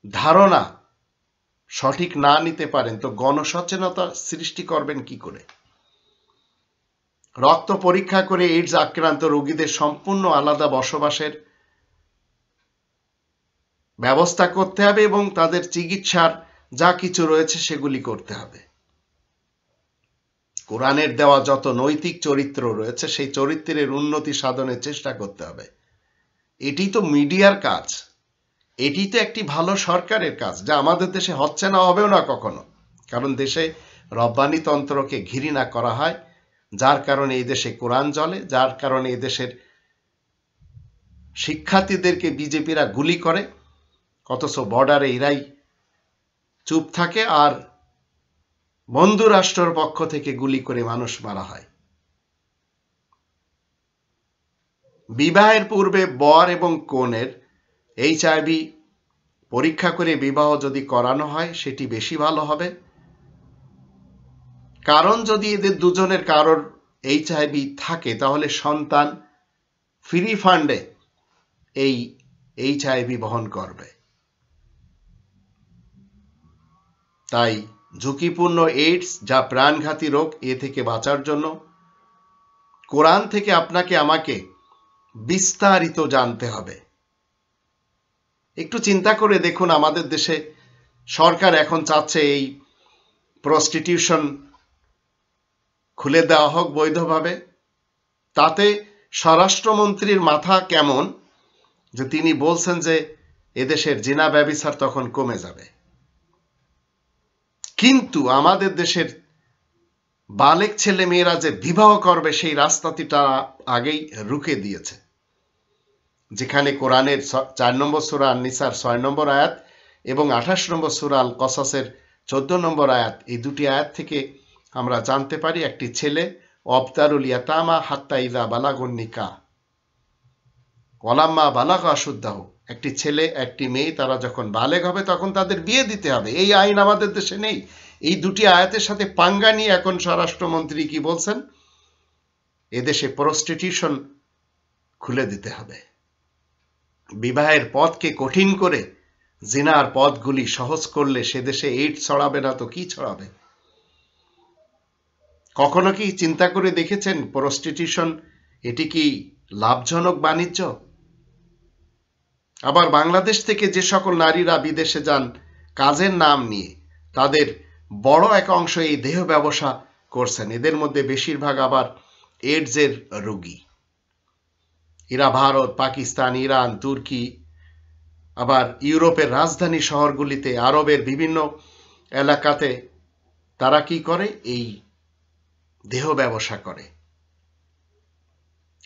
A: ধারণা সঠিক না নিতে পারেন তো গণসচেতনতা সৃষ্টি করবেন কি করে? রক্ত পরীক্ষা করে এইডস আক্রান্ত রোগীদের সম্পূর্ণ আলাদা বসবাসের ব্যবস্থা করতে হবে এবং তাদের চিকিৎসার যা কিছু রয়েছে সেগুলি করতে হবে। কোরআনের দেওয়া যত নৈতিক চরিত্র রয়েছে সেই চরিত্রের উন্নতি সাধনের চেষ্টা করতে হবে। এটি তো মিডিয়ার কাজ, এটি তো একটি ভালো সরকারের কাজ, যা আমাদের দেশে হচ্ছে না, হবেও না কখনো। কারণ দেশে রব্বানিতন্ত্রকে ঘৃণা করা হয়, যার কারণে এই দেশে কোরআন জ্বলে, যার কারণে এই দেশের শিক্ষার্থীদেরকে বিজেপিরা গুলি করে, অথচ বর্ডারে এরাই চুপ থাকে আর বন্ধু রাষ্ট্রের পক্ষ থেকে গুলি করে মানুষ মারা হয়। বিবাহের পূর্বে বর এবং কনের HIV পরীক্ষা করে বিবাহ যদি করানো হয় সেটি বেশি ভালো হবে। কারণ যদি এদের দুজনের কারোর HIV থাকে তাহলে সন্তান ফ্রি ফান্ডে এই HIV বহন করবে। তাই ঝুঁকিপূর্ণ এইডস, যা প্রাণঘাতী রোগ, এ থেকে বাঁচার জন্য কোরআন থেকে আপনাকে আমাকে বিস্তারিত জানতে হবে। একটু চিন্তা করে দেখুন, আমাদের দেশে সরকার এখন চাচ্ছে এই প্রস্টিটিউশন খুলে দেওয়া হোক বৈধভাবে। তাতে স্বরাষ্ট্রমন্ত্রীর মাথা কেমন যে তিনি বলছেন যে এদেশের জিনা ব্যভিচার তখন কমে যাবে। কিন্তু আমাদের দেশের বালেক ছেলে মেয়েরা যে বিবাহ করবে সেই রাস্তাটি তারা আগেই রুখে দিয়েছে। যেখানে কোরআনের 4 নম্বর সূরা আন-নিসার 6 নম্বর আয়াত এবং 28 নম্বর সূরা আল কসাসের 14 নম্বর আয়াত, এই দুটি আয়াত থেকে আমরা জানতে পারি একটি ছেলে অবতারুল ইয়াতামা হাত্তা ইযা বালাগুন নিকাহ ওয়ালাম্মা বালাগা আশুদ্দাহু, একটি ছেলে একটি মেয়ে তারা যখন বালেগ হবে তখন তাদের বিয়ে দিতে হবে। এই আইন আমাদের দেশে নেই। এই দুটি আয়াতের সাথে পাঙ্গা নিয়ে এখন স্বরাষ্ট্রমন্ত্রী কি বলছেন, এদেশে প্রস্টিটিউশন খুলে দিতে হবে। বিবাহের পথকে কঠিন করে জিনার পথগুলি সহজ করলে সে দেশে এইডস ছড়াবে না তো কি ছড়াবে? কখনো কি চিন্তা করে দেখেছেন প্রস্টিটিউশন এটি কি লাভজনক বাণিজ্য? আবার বাংলাদেশ থেকে যে সকল নারীরা বিদেশে যান কাজের নাম নিয়ে, তাদের বড় এক অংশ এই দেহ ব্যবসা করছেন। এদের মধ্যে বেশিরভাগ আবার এইডসের রোগী। এরা ভারত, পাকিস্তান, ইরান, তুর্কি, আবার ইউরোপের রাজধানী শহরগুলিতে, আরবের বিভিন্ন এলাকাতে তারা কি করে, এই দেহ ব্যবসা করে।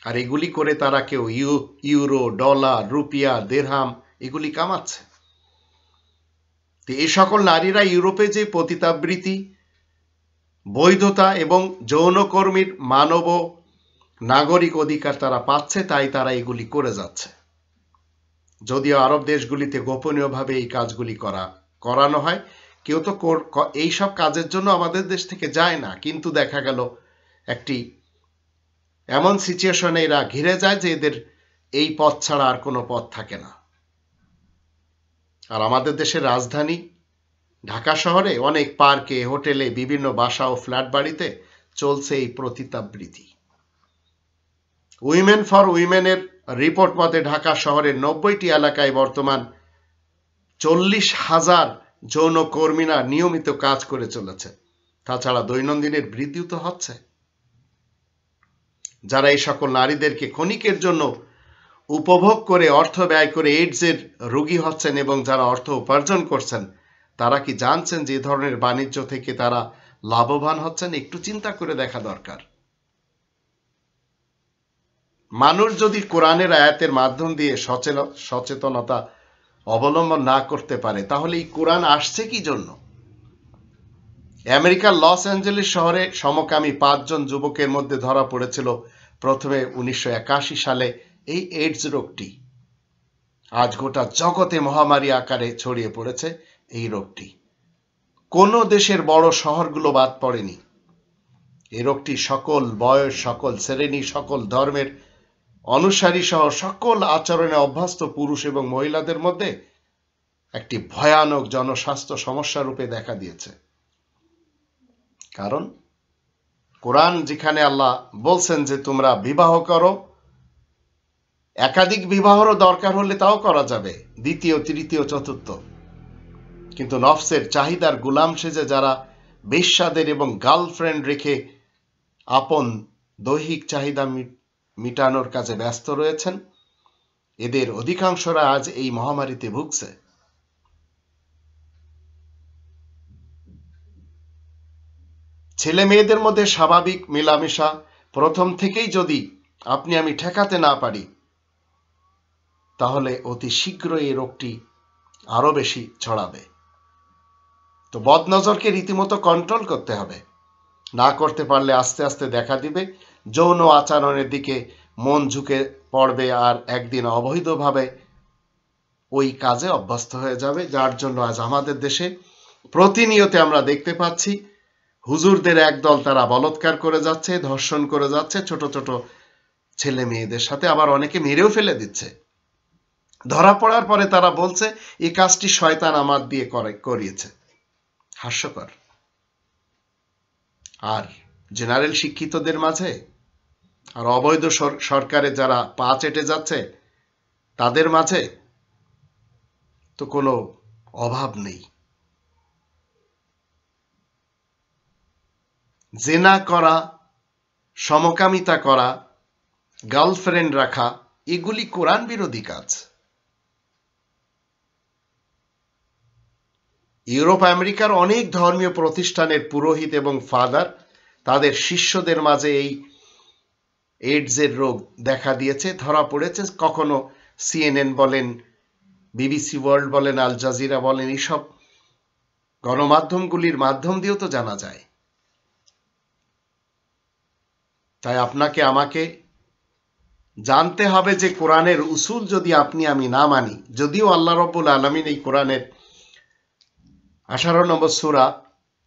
A: আর এগুলি করে তারা কেউ ইউরো, ডলার, রুপিয়া, দিরহাম এগুলি কামাচ্ছে। তো এই সকল নারীরা ইউরোপে যে পতিতাবৃত্তি, বৈধতা এবং যৌনকর্মীর মানব নাগরিক অধিকার তারা পাচ্ছে, তাই তারা এগুলি করে যাচ্ছে। যদিও আরব দেশগুলিতে গোপনীয়ভাবে এই কাজগুলি করানো হয়, কেউ তো এইসব কাজের জন্য আমাদের দেশ থেকে যায় না, কিন্তু দেখা গেল একটি এমন সিচুয়েশনে এরা ঘিরে যায় যে এদের এই পথ ছাড়া আর কোনো পথ থাকে না। আর আমাদের দেশের রাজধানী ঢাকা শহরে অনেক পার্কে, হোটেলে, বিভিন্ন বাসা ও ফ্ল্যাট বাড়িতে চলছে এই পতিতাবৃত্তি। উইমেন ফর উইমেনের রিপোর্ট মতে ঢাকা শহরের 90টি এলাকায় বর্তমান 40,000 যৌনকর্মীরা নিয়মিত কাজ করে চলেছে। তাছাড়া দৈনন্দিনের বৃদ্ধিও তো হচ্ছে। যারা এই সকল নারীদেরকে ক্ষণিকের জন্য উপভোগ করে অর্থ ব্যয় করে এইডসের রোগী হচ্ছেন এবং যারা অর্থ উপার্জন করছেন, তারা কি জানছেন যে ধরনের বাণিজ্য থেকে তারা লাভবান হচ্ছেন? একটু চিন্তা করে দেখা দরকার। মানুষ যদি কোরআনের আয়াতের মাধ্যম দিয়ে সচেতনতা অবলম্বন না করতে পারে, তাহলে এই কোরআন আসছে কি জন্য? আমেরিকার লস অ্যাঞ্জেলেস শহরে সমকামী 5 জন যুবকের মধ্যে ধরা পড়েছিল প্রথমে 1981 সালে এই এইডস রোগটি। আজ গোটা জগতে মহামারী আকারে ছড়িয়ে পড়েছে এই রোগটি। কোন দেশের বড় শহরগুলো বাদ পড়েনি। এই রোগটি সকল বয়স, সকল শ্রেণী, সকল ধর্মের অনুসারী সহ সকল আচরণে অভ্যস্ত পুরুষ এবং মহিলাদের মধ্যে একটি ভয়ানক জনস্বাস্থ্য সমস্যা রূপে দেখা দিয়েছে। কারণ কোরআন যেখানে আল্লাহ বলছেন যে তোমরা বিবাহ করো, একাধিক বিবাহরও দরকার হলে তাও করা যাবে, দ্বিতীয়, তৃতীয়, চতুর্থ, কিন্তু নফসের চাহিদার গোলাম সেজে যারা বেশ্যাদের এবং গার্লফ্রেন্ড রেখে আপন দৈহিক চাহিদা মিটানোর কাজে ব্যস্ত রয়েছেন, এদের অধিকাংশরা আজ এই মহামারীতে ভুগছে। ছেলে মেয়েদের মধ্যে স্বাভাবিক মেলামেশা প্রথম থেকেই যদি আপনি আমি ঠেকাতে না পারি, তাহলে অতি শীঘ্রই এই রোগটি আরো বেশি ছড়াবে। তো বদনজরকে রীতিমতো কন্ট্রোল করতে হবে। না করতে পারলে আস্তে আস্তে দেখা দিবে যৌন আচরণের দিকে মন ঝুঁকে পড়বে, আর একদিন অবৈধভাবে ওই কাজে অভ্যস্ত হয়ে যাবে। যার জন্য আজ আমাদের দেশে প্রতিনিয়ত আমরা দেখতে পাচ্ছি হুজুরদের একদল তারা বলৎকার করে যাচ্ছে, ধর্ষণ করে যাচ্ছে ছোট ছোট ছেলে মেয়েদের সাথে, আবার অনেকে মেরেও ফেলে দিচ্ছে। ধরা পড়ার পরে তারা বলছে এই কাজটি শয়তান আমার দিয়ে করিয়েছে। হাস্যকর। আর জেনারেল শিক্ষিতদের মাঝে আর অবৈধ সরকারে যারা পা চেটে যাচ্ছে তাদের মাঝে তো কোনো অভাব নেই। জেনা করা, সমকামিতা করা, গার্লফ্রেন্ড রাখা, এগুলি কোরআন বিরোধী কাজ। ইউরোপ আমেরিকার অনেক ধর্মীয় প্রতিষ্ঠানের পুরোহিত এবং ফাদার তাদের শিষ্যদের মাঝে এই এইডসের রোগ দেখা দিয়েছে, ধরা পড়েছে। কখনো সিএনএন বলেন, বিবিসি ওয়ার্ল্ড বলেন, আল জাজিরা বলেন, এইসব গণমাধ্যমগুলির মাধ্যম দিয়েও তো জানা যায়। তাই আপনাকে আমাকে জানতে হবে যে কোরআনের উসুল যদি আপনি আমি না মানি, যদিও আল্লাহ রাব্বুল আলামিন এই কোরআনের 18 নম্বর সূরা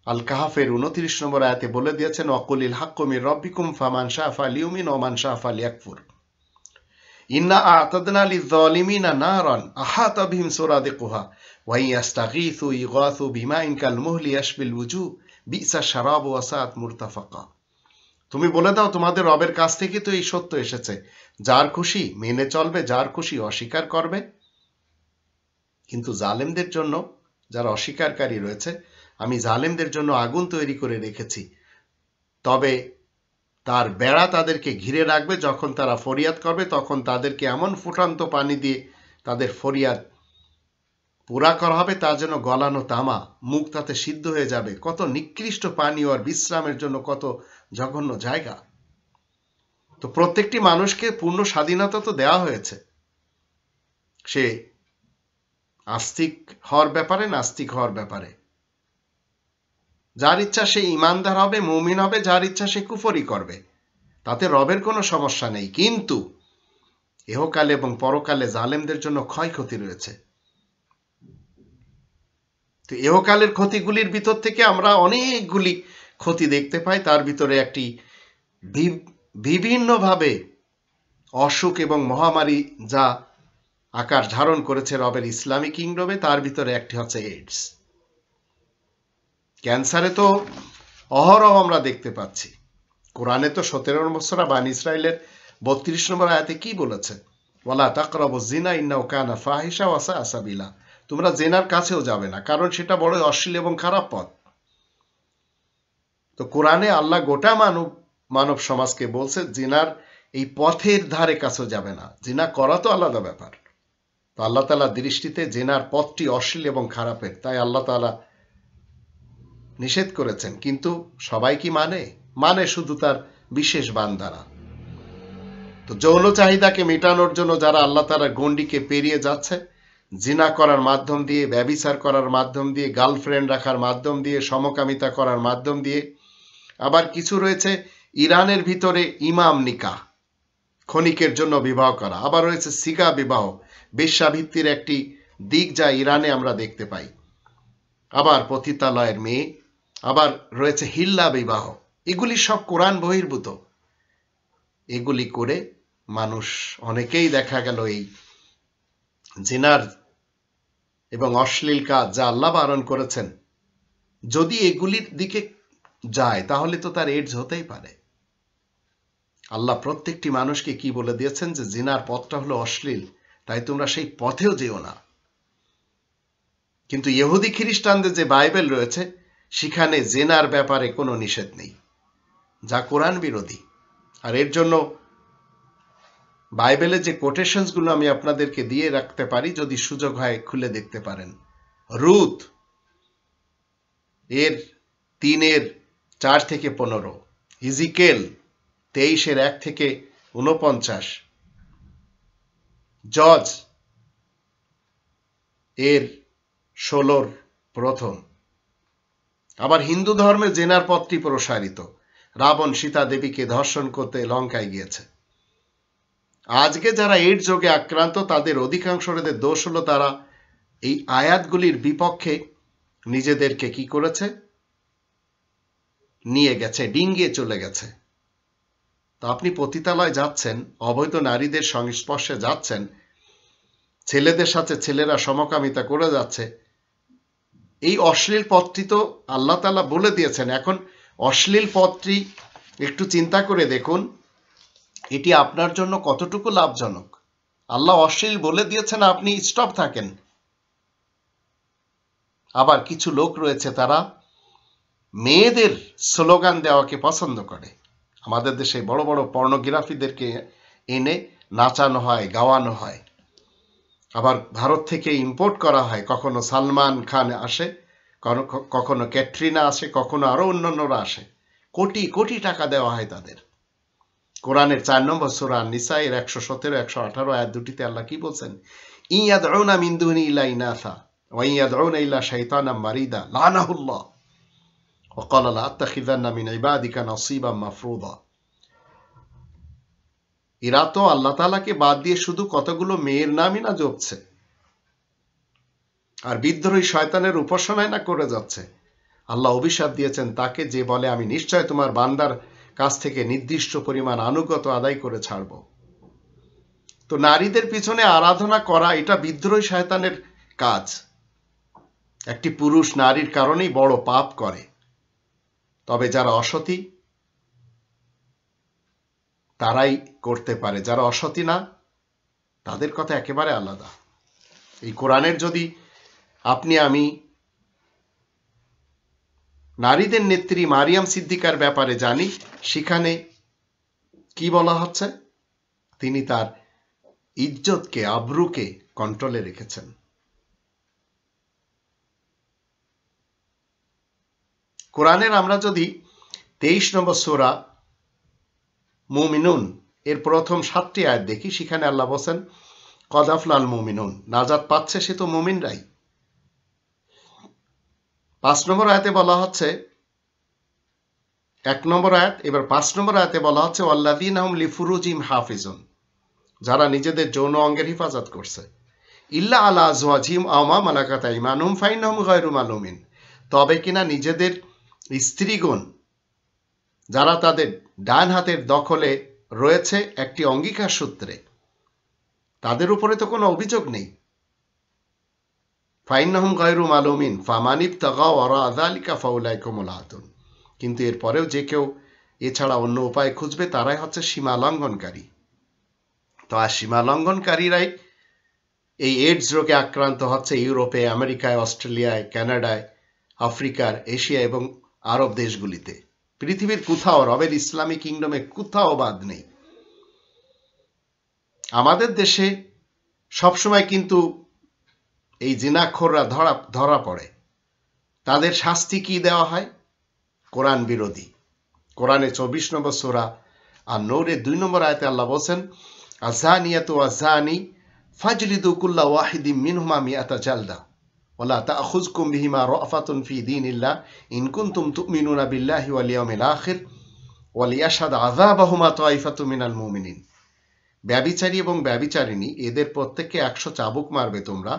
A: আল কাহাফের 29 নম্বর আয়াতে বলে দিয়েছেন, ওয়াকুলিল হাক্কু মির রাব্বিকুম ফামান শাআ ফালিউমিন ওয়া মান শাআ ফালিয়াকফুর ইন্না আ'তাদনা লিয-যালিমিনা নারান আহাতা বিহিম সুরাদিকুহা ওয়া ইয়াস্তাগীথু ইগাথু বিমাইন কাল মুহলি ইয়াশবিল ওয়ুজুহ বি'সা শারাবু ওয়া সাআত মুরতাফাকা। তুমি বলে দাও তোমাদের রবের কাছ থেকে তো এই সত্য এসেছে, যার খুশি মেনে চলবে, যার খুশি অস্বীকার করবে। কিন্তু জালেমদের জন্য, যারা অস্বীকারী রয়েছে, আমি জালেমদের জন্য আগুন তৈরি করে রেখেছি, তবে তার বেড়া তাদেরকে ঘিরে রাখবে। যখন তারা ফরিয়াদ করবে তখন তাদেরকে এমন ফুটান্ত পানি দিয়ে তাদের ফরিয়াদ পুরা করা হবে, তার জন্য গলানো তামা, মুখ তাতে সিদ্ধ হয়ে যাবে। কত নিকৃষ্ট পানি আর বিশ্রামের জন্য কত জঘন্য জায়গা। তো প্রত্যেকটি মানুষকে পূর্ণ স্বাধীনতা তো দেওয়া হয়েছে, সে আস্তিক হওয়ার ব্যাপারে, নাস্তিক হওয়ার ব্যাপারে। যার ইচ্ছা সে ইমানদার হবে, মুমিন হবে, যার ইচ্ছা সে কুফরি করবে, তাতে রবের কোনো সমস্যা নেই। কিন্তু ইহকালে এবং পরকালে জালেমদের জন্য ক্ষয়ক্ষতি রয়েছে। তো ইহকালের ক্ষতিগুলির ভিতর থেকে আমরা অনেকগুলি ক্ষতি দেখতে পাই। তার ভিতরে একটি বিভিন্নভাবে অসুখ এবং মহামারী যা আকার ধারণ করেছে রবের ইসলামিক কিংডমে, তার ভিতরে একটি হচ্ছে এইডস। ক্যান্সারে তো অহরহ আমরা দেখতে পাচ্ছি। কোরআনে তো 17 নম্বর সূরা বানী ইসরাইলের 32 নম্বর আয়াতে কি বলেছে? ওয়ালা তাকরাবুজ জিনা ইন্নাহু কানা ফাহিশা ওয়া সাআ সাবিলা। তোমরা জেনার কাছেও যাবে না, কারণ সেটা বড় অশ্লীল এবং খারাপ পথ। তো কোরআনে আল্লাহ গোটা মানব সমাজকে বলছে জিনার এই পথের ধারে কাছেও যাবে না। জিনা করা তো আলাদা ব্যাপার। তো আল্লাহ তাআলার দৃষ্টিতে জিনার পথটি অশ্লীল এবং খারাপের, তাই আল্লাহ তাআলা নিষেধ করেছেন। কিন্তু সবাই কি মানে? শুধু তার বিশেষ বান্দারা। তো তো যৌন চাহিদাকে মেটানোর জন্য যারা আল্লাহ তাআলার গণ্ডিকে পেরিয়ে যাচ্ছে, জিনা করার মাধ্যম দিয়ে, ব্যভিচার করার মাধ্যম দিয়ে, গার্লফ্রেন্ড রাখার মাধ্যম দিয়ে, সমকামিতা করার মাধ্যম দিয়ে, আবার কিছু রয়েছে ইরানের ভিতরে ইমাম নিকাহ, ক্ষণিকের জন্য বিবাহ করা, আবার রয়েছে সিগা বিবাহ, বেশ্যাভিত্তির একটি দিক যা ইরানে আমরা দেখতে পাই, আবার পতিতালয়ের মেয়ে, আবার রয়েছে হিল্লা বিবাহ। এগুলি সব কোরআন বহির্ভূত। এগুলি করে মানুষ অনেকেই দেখা গেল এই জিনার এবং অশ্লীল কাজ যা আল্লাহ বারণ করেছেন, যদি এগুলির দিকে যায় তাহলে তো তার এডস হতেই পারে। আল্লাহ প্রত্যেকটি মানুষকে কি বলে দিয়েছেন যে জিনার পথটা হলো অশ্লীল, তাই তোমরা সেই পথেও যেও না। কিন্তু ইহুদি খ্রিস্টানদের যে বাইবেল রয়েছে সেখানে জিনার ব্যাপারে কোনো নিষেধ নেই, যা কোরআন বিরোধী। আর এর জন্য বাইবেলের যে কোটেশনসগুলো আমি আপনাদেরকে দিয়ে রাখতে পারি, যদি সুযোগ হয় খুলে দেখতে পারেন। রুথ এর 3:4-15, হিজিকেল 23:1-49, জজ এর 16 আবার হিন্দু ধর্মে জেনার পথটি প্রসারিত। রাবণ সীতা দেবীকে ধর্ষণ করতে লঙ্কায় গিয়েছে। আজকে যারা এইডস রোগে আক্রান্ত তাদের অধিকাংশের দোষ হলো তারা এই আয়াতগুলির বিপক্ষে নিজেদেরকে কি করেছে, নিয়ে গেছে, ডিঙ্গিয়ে চলে গেছে। তো আপনি পতিতালয় যাচ্ছেন, অবৈধ নারীদের সংস্পর্শে যাচ্ছেন, ছেলেদের সাথে ছেলেরা সমকামিতা করে যাচ্ছে, এই অশ্লীল পথটি তো আল্লাহ তাআলা বলে দিয়েছেন। এখন অশ্লীল পথটি একটু চিন্তা করে দেখুন, এটি আপনার জন্য কতটুকু লাভজনক। আল্লাহ অশ্লীল বলে দিয়েছেন, আপনি স্টপ থাকেন। আবার কিছু লোক রয়েছে তারা মেয়েদের স্লোগান দেওয়াকে পছন্দ করে। আমাদের দেশে বড় বড় পর্নোগ্রাফিদেরকে এনে নাচানো হয়, গাওয়ানো হয়, আবার ভারত থেকে ইম্পোর্ট করা হয়। কখনো সালমান খান আসে, কখনো ক্যাটরিনা আসে, কখনো আরো অন্যান্যরা আসে। কোটি কোটি টাকা দেওয়া হয় তাদের। কোরআনের 4 নম্বর সূরা নিসা এর 117-118 আয়াত দুটিতে আল্লাহ কি বলছেন? ইয়াদউনা মিন দুনি ইলা ইনাসা ওয়া ইয়াদউনা ইলা শাইতানাম মারিদা লানাহুল্লাহ ওয়া ক্বালা লা আত্তাখিযান্না মিন ইবাদিকা নাসীবাম মাফরুদা। এরা তো আল্লাহ তাআলাকে বাদ দিয়ে শুধু কতগুলো মেয়ের নামই না জপছে, আর বিদ্রোহী শয়তানের উপাসনায় না করে যাচ্ছে। আল্লাহ অভিশাপ দিয়েছেন তাকে যে বলে আমি নিশ্চয় তোমার বান্দার কাছ থেকে নির্দিষ্ট পরিমাণ আনুগত্য আদায় করে ছাড়ব। তো নারীদের পিছনে আরাধনা করা এটা বিদ্রোহী শয়তানের কাজ। একটি পুরুষ নারীর কারণেই বড় পাপ করে। তবে যারা অসতী তারাই করতে পারে, যারা অসতী না তাদের কথা একেবারে আলাদা। এই কোরআনের যদি আমি নারীদের নেত্রী মারিয়াম সিদ্দিকার ব্যাপারে জানি, সেখানে কি বলা হচ্ছে? তিনি তার ইজ্জতকে, আবরুকে কন্ট্রোলে রেখেছেন। কোরআনের আমরা যদি 23 নম্বর সূরা মুমিনুন এর প্রথম 7টি আয়াত দেখি, সেখানে আল্লাহ বলেন কদ আফলাল মুমিনুন, নাজাত পাচ্ছে সে তো মুমিনরাই। 5 নম্বর আয়াতে বলা হচ্ছে, 1 নম্বর আয়াত, এবার 5 নম্বর আয়াতে বলা হচ্ছে ওয়াল্লাযীনা হুম লিফুরুজিহিম হাফিজুন, যারা নিজেদের যৌন অঙ্গের হিফাজত করছে, ইল্লা আলা আজওয়াজিহিম আও মা মালাকাত আইমানুহুম ফাইন্নাহুম গায়রু মালুমিন, তবে কিনা নিজেদের স্ত্রীগণ যারা তাদের ডান হাতের দখলে রয়েছে একটি অঙ্গীকার সূত্রে, তাদের উপরে তো কোনো অভিযোগ নেই। ফাইন্নাহুম গায়রু মালুমিন ফামান ইবতাগা ওয়ারা যালিকা ফাউলাইকা হুমুল আদুন, কিন্তু এরপরেও যে কেউ এছাড়া অন্য উপায় খুঁজবে তারাই হচ্ছে সীমা লঙ্ঘনকারী। তো আর সীমা লঙ্ঘনকারীরাই এই এইডস রোগে আক্রান্ত হচ্ছে ইউরোপে, আমেরিকায়, অস্ট্রেলিয়ায়, কানাডায়, আফ্রিকার, এশিয়া এবং আরব দেশগুলিতে। পৃথিবীর কোথাও, রবের ইসলামী কিংডমে কোথাও বাদ নেই। আমাদের দেশে সবসময় কিন্তু এই জিনাখোররা ধরা পড়ে। তাদের শাস্তি কি দেওয়া হয়? কোরআন বিরোধী। কোরআনে 24 নম্বর সূরা আর নূরের 2 নম্বর আয়াতে আল্লাহ বলেন আযানিয়াতু ওয়াযানি ফাজলিদু কুল্লা ওয়াহিদিম মিনহুমা মিআতা জালদা ওয়ালা তা'খুযকুম বিহিমা রাফাতুন ফি দীনিল্লাহ ইন কুনতুম তু'মিনুনা বিল্লাহি ওয়াল ইয়াউমিল আখির ওয়ালিয়াশহাদ আযাবাহুমা তায়ফাতুম মিনাল মুমিনিন। ব্যভিচারী এবং ব্যভিচারিণী এদের প্রত্যেককে 100 চাবুক মারবে তোমরা,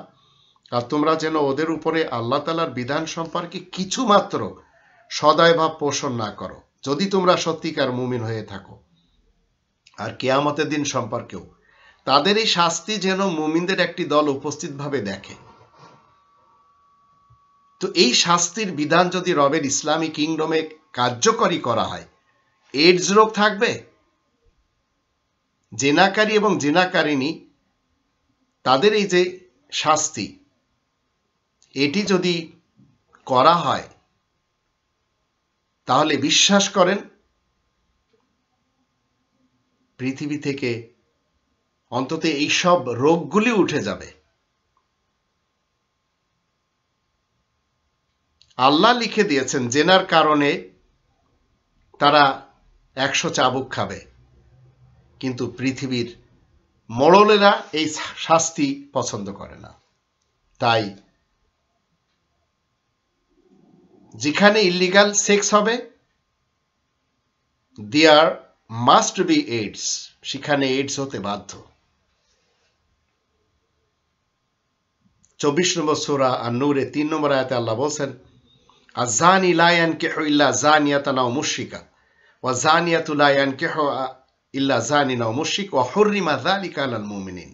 A: আর তোমরা যেন ওদের উপরে আল্লাহ তাআলার বিধান সম্পর্কে কিছু মাত্র সদয় ভাব পোষণ না করো, যদি তোমরা সত্যিকার মুমিন হয়ে থাকো। আর কিয়ামতের দিন সম্পর্কেও তাদের এই শাস্তি যেন মুমিনদের একটি দল উপস্থিতভাবে দেখে। তো এই শাস্তির বিধান যদি রবের ইসলামী কিংডমে কার্যকরী করা হয়, এইডস রোগ থাকবে? জেনাকারী এবং জেনাকারিনী তাদের এই যে শাস্তি, এটি যদি করা হয় তাহলে বিশ্বাস করেন পৃথিবী থেকে অন্তত এই সব রোগগুলি উঠে যাবে। আল্লাহ লিখে দিয়েছেন জেনার কারণে তারা 100 চাবুক খাবে, কিন্তু পৃথিবীর মোড়লেরা এই শাস্তি পছন্দ করে না। তাই যেখানে ইল্লিগাল সেক্স হবে দেয়ার মাস্ট বি এইডস, সেখানে এইডস হতে বাধ্য। 24 নম্বর সূরা আন-নূরের 3 নম্বর আয়াতে আল্লাহ বলেন আয-যানি লা ইয়ানকিহু ইল্লা যানিয়াতান আও মুশরিকা ওয়া যানিয়াতু লা ইয়ানকিহু ইল্লা যানিন আও মুশরিক ওয়া হুররিমা যালিকা আলাল মুমিনিন।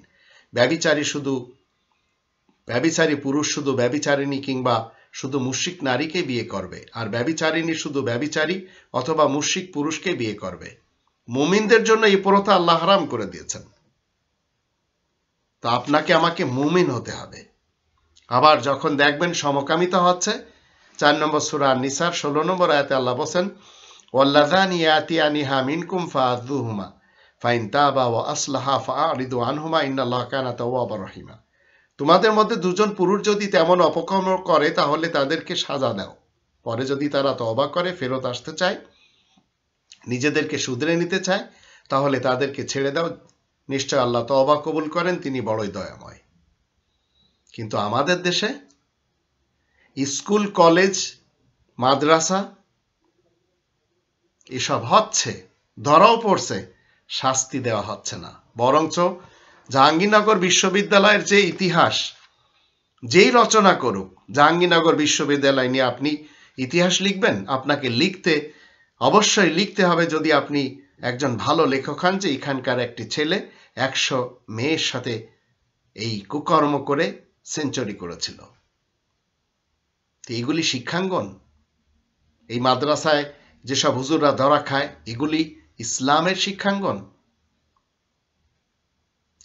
A: ব্যভিচারী পুরুষ শুধু ব্যভিচারিণী কিংবা শুধু মুশরিক নারীকে বিয়ে করবে, আর ব্যভিচারিণী শুধু ব্যভিচারী অথবা মুশরিক পুরুষকে বিয়ে করবে। মুমিনদের জন্য এই প্রথা আল্লাহ হারাম করে দিয়েছেন। তা আপনাকে আমাকে মুমিন হতে হবে। আবার যখন দেখবেন সমকামিতা হচ্ছে, 4 নম্বর সূরা আন-নিসার 16 নম্বর আয়াতে আল্লাহ বলেন ওয়াল্লাযানি ইয়াতিয়ানিহা মিনকুম ফাআযুহুমা ফাইন তাবা ওয়া আসলাহা ফাআরিদু আনহুমা ইন্নাল্লাহা কানা তাওয়াবার রহিমা। তোমাদের মধ্যে দুজন পুরুষ যদি তেমন অপকর্ম করে তাহলে তাদেরকে সাজা দাও, পরে যদি তারা তওবা করে ফেরত আসতে চায়, নিজেদেরকে শুধরে নিতে চায়, তাহলে তাদেরকে ছেড়ে দাও, নিশ্চয় আল্লাহ তওবা কবুল করেন, তিনি বড়ই দয়াময়। কিন্তু আমাদের দেশে স্কুল কলেজ মাদ্রাসা এসব হচ্ছে, ধরাও পড়ছে, শাস্তি দেওয়া হচ্ছে না। বরঞ্চ জাহাঙ্গীরনগর বিশ্ববিদ্যালয়ের যে ইতিহাস যেই রচনা করুক, জাহাঙ্গীরনগর বিশ্ববিদ্যালয় নিয়ে আপনি ইতিহাস লিখবেন, আপনাকে অবশ্যই লিখতে হবে যদি আপনি একজন ভালো লেখক হন, যে এখানকার একটি ছেলে 100 মেয়ের সাথে এই কুকর্ম করে সেঞ্চুরি করেছিল। এগুলি শিক্ষাঙ্গন? এই মাদ্রাসায় যেসব হুজুররা ধরা খায় এগুলি ইসলামের শিক্ষাঙ্গন?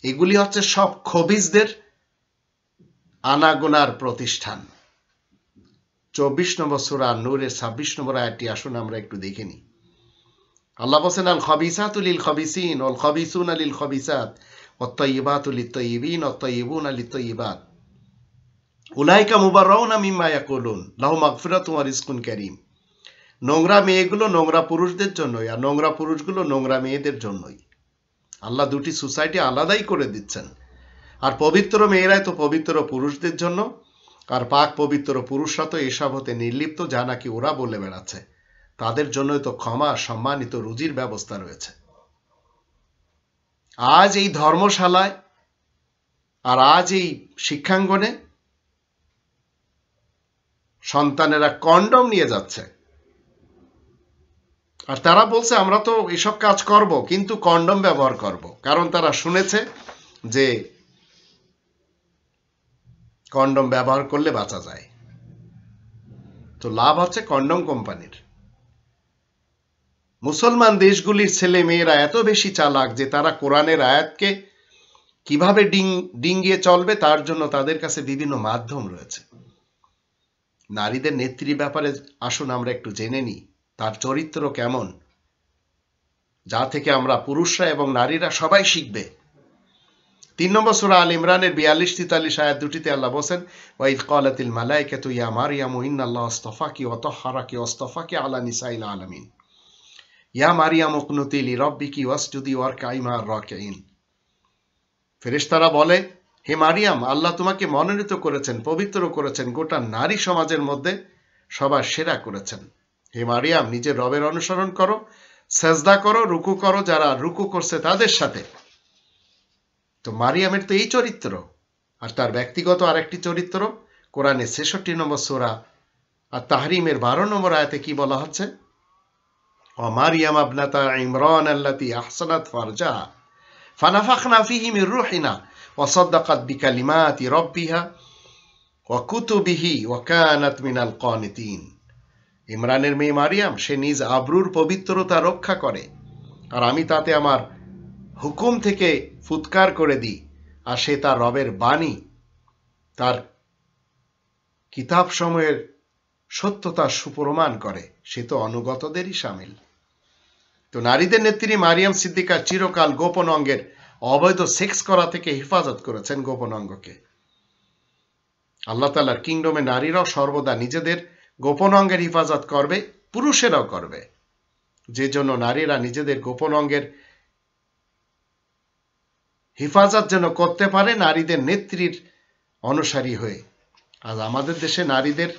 A: এগুলি হচ্ছে সব খবিজদের আনাগোনার প্রতিষ্ঠান। 24 নম্বর সূরা নূরের 26 নম্বর আয়াতটি আসুন আমরা একটু দেখে নিই। আল্লাহ বলেন আল খাবিসাতু লিল খাবিসিন ওয়াল খাবিসুনা লিল খাবিসাত ওয়াত তাইয়িবাতু লিত তাইয়িবিন ওয়াত তাইয়িবুনা লিত তাইয়িবাত উলাইকা মুবাররাউনা মিম্মা ইয়াকুলুন লাহুম মাগফিরাতুন ওয়া রিজকুন কারীম। নোংরা মেয়েগুলো নোংরা পুরুষদের জন্যই, আর নোংরা পুরুষগুলো নোংরা মেয়েদের জন্যই। আল্লাহ দুটি সোসাইটি আলাদাই করে দিচ্ছেন। আর পবিত্র মেয়েরাই তো পবিত্র পুরুষদের জন্য, আর পাক পবিত্র পুরুষরা তো এসব হতে নির্লিপ্ত, যা নাকি ওরা বলে বেড়াচ্ছে। তাদের জন্যই তো ক্ষমা সম্মানিত রুজির ব্যবস্থা রয়েছে। আজ এই ধর্মশালায় আর আজ এই শিক্ষাঙ্গনে সন্তানেরা কন্ডম নিয়ে যাচ্ছে, আর তারা বলছে আমরা তো এসব কাজ করব, কিন্তু কন্ডম ব্যবহার করব, কারণ তারা শুনেছে যে কন্ডম ব্যবহার করলে বাঁচা যায়। তো লাভ হচ্ছে কন্ডম কোম্পানির। মুসলমান দেশগুলির ছেলে মেয়েরা এত বেশি চালাক যে তারা কোরআনের আয়াতকে কিভাবে ডিঙ্গিয়ে চলবে তার জন্য তাদের কাছে বিভিন্ন মাধ্যম রয়েছে। নারীদের নেত্রীর ব্যাপারে আসুন আমরা একটু জেনে নিই, তার চরিত্র কেমন, যা থেকে আমরা পুরুষরা এবং নারীরা সবাই শিখবে। 3 নম্বর সূরা আল ইমরানের 42-43 আয়াত দুটিতে আল্লাহ বলেন ওয়াইদ ক্বালাতিল মালায়েকাতু ইয়া মারইয়ামু ইন্নাল্লাহা আসতাফাকি ওয়া তাহহারাকি ওয়াসতাফাকি আলা নিসাইল আলামিন। ইয়া মারিয়াম উকনুতি লিরাব্বিকি ওয়াসজুদি ওয়ারকাই মা'আর রাকিঈন। ফেরেশতারা বলে, হে মারিয়াম, আল্লাহ তোমাকে মনোনীত করেছেন, পবিত্র করেছেন, গোটা নারী সমাজের মধ্যে সবার সেরা করেছেন। হে মারিয়াম, নিজের রবের অনুসরণ করো, সেজদা করো, রুকু করো, যারা রুকু করছে তাদের সাথে। তো মারিয়ামের তো এই চরিত্র। আর তার ব্যক্তিগত আরেকটি চরিত্র কোরআনে ৬৬ নম্বর সূরা আর তাহরিমের ১২ নম্বর আয়াতে কি বলা হচ্ছে? ও মারিয়াম আবনাতা ইমরান আল্লাতী আহসানাত ফারজাহা ফানাফাখনা ফীহি মির রূহিনা ওয়া সাদ্দাকাত বিকালিমাতি রাব্বিহা ওয়া কুতুবিহি ওয়া কানাত মিনাল কানিতিন। ইমরানের মেয়ে মারিয়াম, সে নিজ আবরুর পবিত্রতা রক্ষা করে, আর আমি তাতে আমার হুকুম থেকে ফুৎকার করে দিই, আর সে তার রবের বাণী, তার কিতাবসমূহের সত্যতা সুপ্রমাণ করে। সে তো অনুগতদেরই শামিল। তো নারীদের নেত্রী মারিয়াম সিদ্দিকা চিরকাল গোপন অঙ্গের অবৈধ সেক্স করা থেকে হেফাজত করেছেন গোপন অঙ্গকে। আল্লাহ তাআলার কিংডমে নারীরাও সর্বদা নিজেদের গোপন অঙ্গের হেফাজত করবে, পুরুষেরাও করবে। যে জন্য নারীরা নিজেদের গোপন অঙ্গের হেফাজত যেন করতে পারে নারীদের নেত্রীর অনুসারী হয়ে। আজ আমাদের দেশে নারীদের,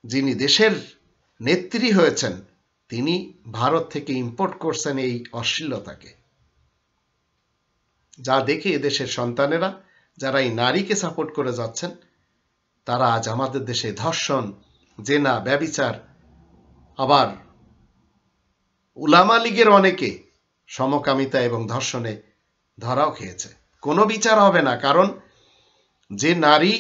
A: যিনি দেশের নেত্রী হয়েছেন, তিনি ভারত থেকে ইম্পোর্ট করছেন এই অশ্লীলতাকে, যা দেখে এদেশের সন্তানেরা যারা এই নারীকে সাপোর্ট করে যাচ্ছেন, তারা আজ আমাদের দেশে ধর্ষণ, জেনা, ব্যভিচার, আবার উলামা লীগের অনেকে সমকামিতা এবং ধর্ষণে ধরাও খেয়েছে। কোনো বিচার হবে না, কারণ যে নারী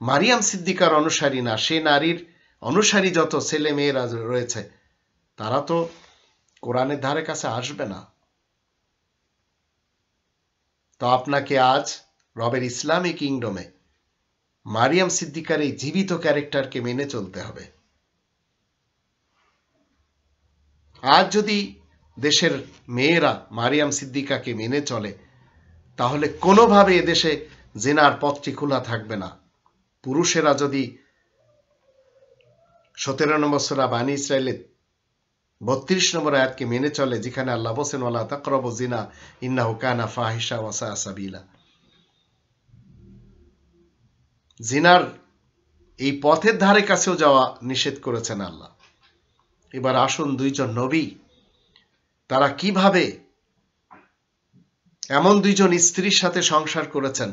A: মারিয়াম সিদ্দিকার অনুসারী না, সে নারীর অনুসারী যত ছেলে মেয়েরা রয়েছে, তারা তো কোরআনের ধারে কাছে আসবে না। তো আপনাকে আজ রবের ইসলামী কিংডমে মারিয়াম সিদ্দিকার এই জীবিত ক্যারেক্টারকে মেনে চলতে হবে। আজ যদি দেশের মেয়েরা মারিয়াম সিদ্দিকাকে মেনে চলে, তাহলে কোনোভাবে এদেশে জিনার পথটি খোলা থাকবে না। পুরুষেরা যদি ১৭ নম্বর সূরা বানী ইসরাইলের ৩২ নম্বর আয়াতকে মেনে চলে, যেখানে আল্লাহ বলেন ওয়ালা তাকরাবু জিনা ইন্নাহু কানা ফাহিশা ওয়া সাআ সাবিলা, জিনার এই পথের ধারে কাছেও যাওয়া নিষেধ করেছেন আল্লাহ। এবার আসুন, দুইজন নবী তারা কিভাবে এমন দুইজন স্ত্রীর সাথে সংসার করেছেন,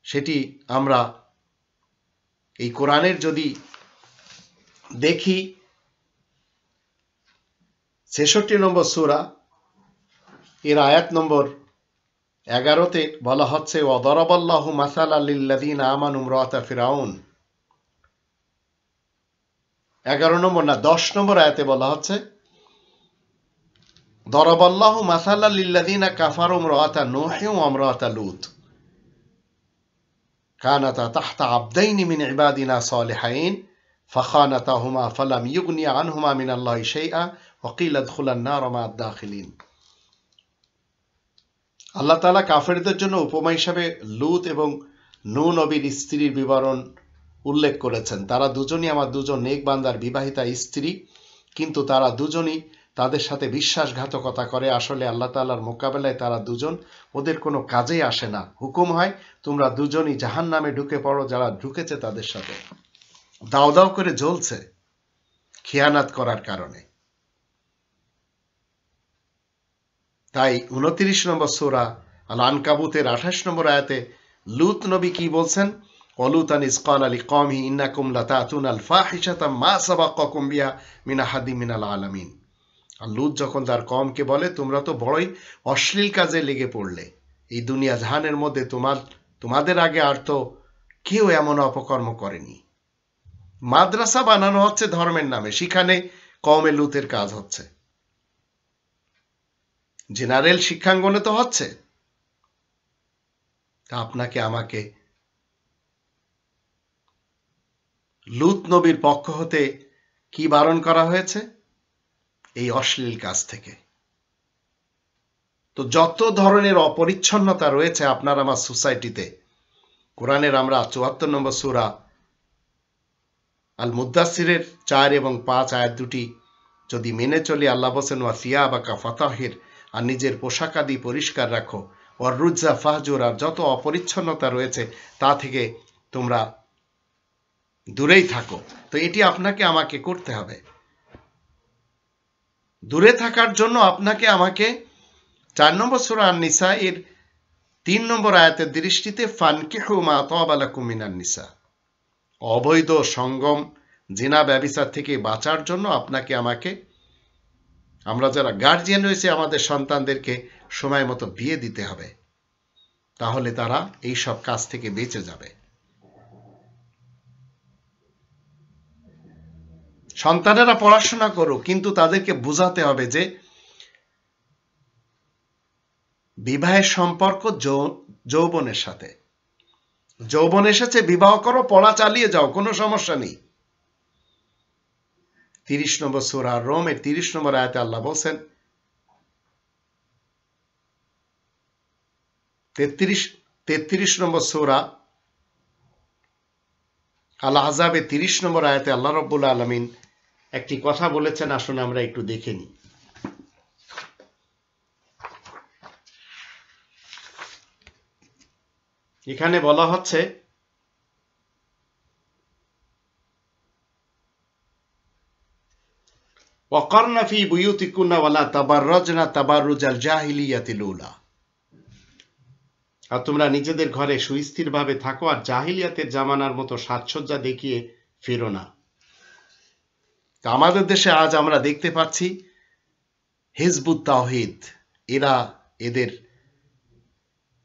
A: সেটি আমরা এই কোরআনের যদি দেখি, ৬৬ নম্বর সূরা এর আয়াত নম্বর ১১তে বলা হচ্ছে ওয়া দারাবাল্লাহু মাসালাল লিল্লাযীনা আমানু ইমরাতা ফিরআউন। ১১ নম্বর না ১০ নম্বর আয়াতে বলা হচ্ছে দারাবাল্লাহু মাসালাল লিল্লাযীনা কাফারু ইমরাতা নূহিন ওয়া ইমরাতা লূত কানাতা তাহতা আবদাইনি মিন ইবাদিনা সালিহাইন ফাখানাতাহুমা ফালাম ইউগনিয়া আনহুমা মিনাল্লাহি শাইআ ওয়া কিলা ইদখুলান নার মা'আদ দাখিলিন। আল্লাহ তাআলা কাফেরদের জন্য উপমা হিসাবে লূত এবং নূহ নবীর স্ত্রীর বিবরণ উল্লেখ করেছেন। তারা দুজনই আমার দুজন নেক বান্দার বিবাহিতা স্ত্রী, কিন্তু তারা দুজনই তাদের সাথে বিশ্বাসঘাতকতা করে। আসলে আল্লাহ তাআলার মোকাবেলায় তারা দুজন ওদের কোনো কাজেই আসে না। হুকুম হয় তোমরা দুজনই জাহান্নামে ঢুকে পড়ো। যারা ঢুকেছে তাদের সাথে দাও দাও করে জ্বলছে খিয়ানাত করার কারণে। তাই ২৯ নম্বর সূরা আল আনকাবুতের ২৮ নম্বর আয়াতে লূত নবী কি বলছেন? ওয়ালুতান ইয ক্বালা লিকওমিহি ইন্নাকুম লাতাতুনাল ফাহিশাতা মা সাবাকাকুম বিহা মিন আহাদিম মিনাল আলামিন। আর লূত যখন তার কওমকে বলে, তোমরা তো বড়ই অশ্লীল কাজে লেগে পড়লে, এই দুনিয়া জাহানের মধ্যে তোমাদের আগে আর তো কেউ এমন অপকর্ম করেনি। মাদ্রাসা বানানো হচ্ছে ধর্মের নামে, সেখানে কওমে লূতের কাজ হচ্ছে। জেনারেল শিক্ষাঙ্গনে তো হচ্ছে। তা আপনাকে আমাকে লূত নবীর পক্ষ হতে কি বারণ করা হয়েছে? এই অশ্লীল কাজ থেকে। তো যত ধরনের অপরিচ্ছন্নতা রয়েছে আপনার আমার সোসাইটিতে, কোরআনের আমরা ৭৪ নম্বর সূরা আল মুদ্দাসিরের 4 এবং 5 আয়াত দুটি যদি মেনে চলি, আল্লাহ বলেন ওয়া সিয়াবাকা ফাতাহির, আর নিজের পোশাক আদি পরিষ্কার রাখো, ওয়ার রুজ্জা ফাহজুর, আর যত অপরিচ্ছন্নতা রয়েছে তা থেকে তোমরা দূরেই থাকো। তো এটি আপনাকে আমাকে করতে হবে। দূরে থাকার জন্য আপনাকে আমাকে 4 নম্বর সূরা আন-নিসা এর 3 নম্বর আয়াতের দৃষ্টিতে ফানকিহু মা তাবা লাকুম মিনান নিসা, অবৈধ সঙ্গম জিনা ব্যভিচার থেকে বাঁচার জন্য আপনাকে আমাকে, আমরা যারা গার্জিয়ান রয়েছে আমাদের সন্তানদেরকে সময় মতো বিয়ে দিতে হবে, তাহলে তারা এই সব কাজ থেকে বেঁচে যাবে। সন্তানেরা পড়াশোনা করুক, কিন্তু তাদেরকে বোঝাতে হবে যে বিবাহের সম্পর্ক যৌবনের সাথে। যৌবন এসেছে, বিবাহ করো, পড়া চালিয়ে যাও, কোনো সমস্যা নেই। 30 নম্বর সূরা রোম এর 30 নম্বর আয়াতে আল্লাহ বলছেন, 33 নম্বর সূরা আল আহজাবের 30 নম্বর আয়াতে আল্লাহ রাব্বুল আলামিন একটি কথা বলেছেন, আসুন আমরা একটু দেখে নিই। এখানে বলা হচ্ছে, ওয়াকারনা ফি বুয়ুতিকুন্না ওয়ালা তাবাররাজনা তাবাররুজাল জাহিলিয়াতিল উলা, আর তোমরা নিজেদের ঘরে সুস্থিরভাবে থাকো আর জাহিলিয়াতের জামানার মতো সাজসজ্জা দেখিয়ে ফেরো না। আমাদের দেশে আজ আমরা দেখতে পাচ্ছি হিজবুত তাওহীদ, এরা এদের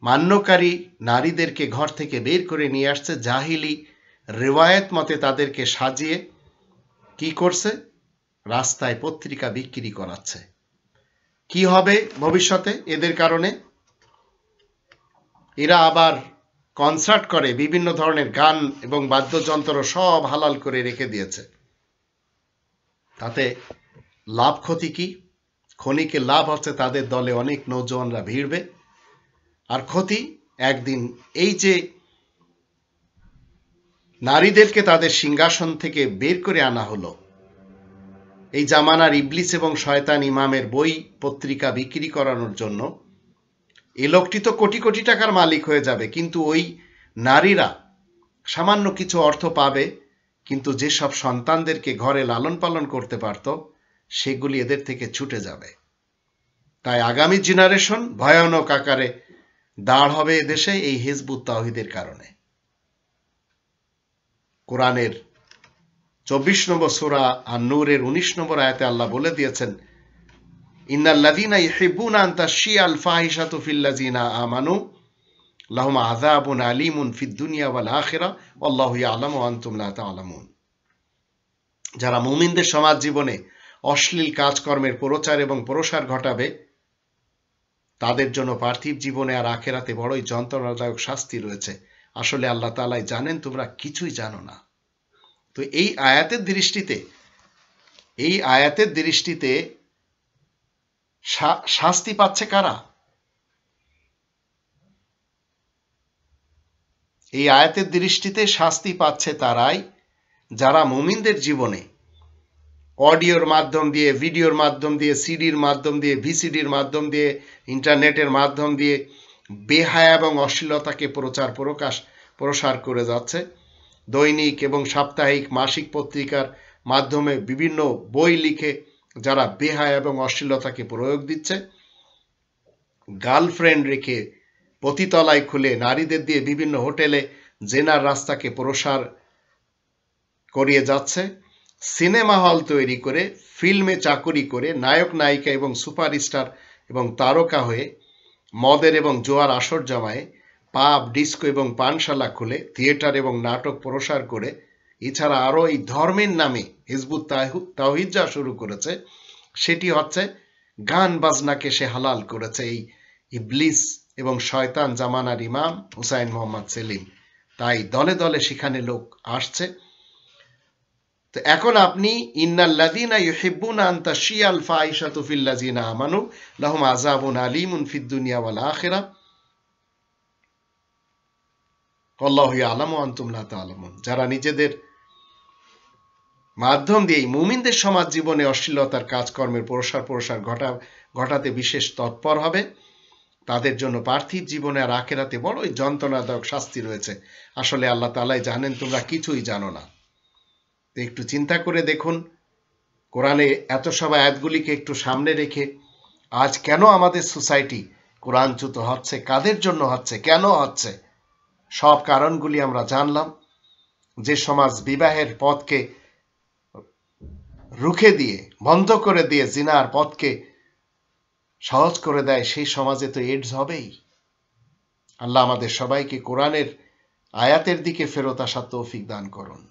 A: মান্যকারী নারীদেরকে ঘর থেকে বের করে নিয়ে আসছে, জাহিলি রিওয়ায়াত মতে তাদেরকে সাজিয়ে কি করছে, রাস্তায় পত্রিকা বিক্রি করাচ্ছে। কি হবে ভবিষ্যতে এদের কারণে? এরা আবার কনসার্ট করে, বিভিন্ন ধরনের গান এবং বাদ্যযন্ত্র সব হালাল করে রেখে দিয়েছে। তাতে লাভ ক্ষতি কি? ক্ষণিকে লাভ হচ্ছে, তাদের দলে অনেক নৌজওয়ানরা ভিড়বে, আর ক্ষতি একদিন এই যে নারীদেরকে তাদের সিংহাসন থেকে বের করে আনা হলো, এই জামানার ইবলিস এবং শয়তান ইমামের বই পত্রিকা বিক্রি করানোর জন্য, এই লোকটি তো কোটি কোটি টাকার মালিক হয়ে যাবে, কিন্তু ওই নারীরা সামান্য কিছু অর্থ পাবে, কিন্তু যেসব সন্তানদেরকে ঘরে লালন পালন করতে পারত সেগুলি এদের থেকে ছুটে যাবে। তাই আগামী জেনারেশন ভয়ানক আকারে দাঁড় হবে এদেশে এই হিজবুত তাওহীদের কারণে। কোরআনের 24 নম্বর সূরা আন-নূরের 19 নম্বর আয়াতে আল্লাহ বলে দিয়েছেন, ইন্নাল্লাযীনা ইউহিব্বুনা আন তাশিয়াল ফাহিশাতু ফিল্লাযীনা আমানু লাহুম আযাবুন আলীমুন ফিদ দুনিয়া ওয়াল আখিরাহ ওয়াল্লাহু ইয়ালামু ওয়া আনতুম লা তা'লামুন। যারা মুমিনদের সমাজ জীবনে অশ্লীল কাজকর্মের প্রচার এবং প্রসার ঘটাবে, তাদের জন্য পার্থিব জীবনে আর আখিরাতে বড়ই যন্ত্রণাদায়ক শাস্তি রয়েছে। আসলে আল্লাহ তাআলাই জানেন, তোমরা কিছুই জানো না। তো এই আয়াতের দৃষ্টিতে শাস্তি পাচ্ছে কারা? এই আয়াতের দৃষ্টিতে শাস্তি পাচ্ছে তারাই যারা মুমিনদের জীবনে অডিওর মাধ্যম দিয়ে, ভিডিওর মাধ্যম দিয়ে, সিডির মাধ্যম দিয়ে, ভিসিডির মাধ্যম দিয়ে, ইন্টারনেটের মাধ্যম দিয়ে বেহায়া এবং অশ্লীলতাকে প্রসার করে যাচ্ছে। দৈনিক এবং সাপ্তাহিক মাসিক পত্রিকার মাধ্যমে বিভিন্ন বই লিখে যারা বেহায়া এবং অশ্লীলতাকে প্রয়োগ দিচ্ছে, গার্লফ্রেন্ড রেখে পতিতলায় খুলে নারীদের দিয়ে বিভিন্ন হোটেলে জেনার রাস্তাকে প্রসার করিয়ে যাচ্ছে, সিনেমা হল তৈরি করে ফিল্মে চাকুরি করে নায়ক নায়িকা এবং সুপারস্টার এবং তারকা হয়ে মদের এবং জোয়ার আসর জমায়ে পাব, ডিস্কো এবং পানশালা খুলে থিয়েটার এবং নাটক প্রসার করে, এছাড়া আরও এই ধর্মের নামে হিজবুত তাওহীদ যা শুরু করেছে সেটি হচ্ছে গান বাজনাকে সে হালাল করেছে এই ইবলিস এবং শয়তান জামানার ইমাম হুসাইন মোহাম্মদ সেলিম। তাই দলে দলে সেখানে লোক আসছে। তো এখন আপনি ইন্নাল্লাযীনা ইউহিব্বুনা আন তাশিয়াল ফাহিশাতু ফিল্লাযীনা আমানু লাহুম আযাবুন আলীমুন ফিদ দুনিয়া ওয়াল আখিরাহ ওয়াল্লাহু ইয়ালামু ওয়া আনতুম লা তা'লামুন, যারা নিজেদের মাধ্যম দিয়েই মুমিনদের সমাজ জীবনে অশ্লীলতার কাজকর্মের প্রসার ঘটাতে বিশেষ তৎপর হবে। তাদের জন্য পার্থিব জীবনে আর আখেরাতে বড়ই যন্ত্রণাদায়ক শাস্তি রয়েছে। আসলে আল্লাহ তাআলাই জানেন, তোমরা কিছুই জানো না। তো একটু চিন্তা করে দেখুন, কোরআনে এত সব আয়াতগুলিকে একটু সামনে রেখে আজ কেন আমাদের সোসাইটি কোরআনচ্যুত হচ্ছে, কাদের জন্য হচ্ছে, কেন হচ্ছে, সব কারণগুলি আমরা জানলাম। যে সমাজ বিবাহের পথকে রুখে দিয়ে, বন্ধ করে দিয়ে জিনার পথকে সহজ করে দেয়, সেই সমাজে তো এইডস হবেই। আল্লাহ আমাদের সবাইকে কোরআনের আয়াতের দিকে ফেরত আসার তৌফিক দান করুন।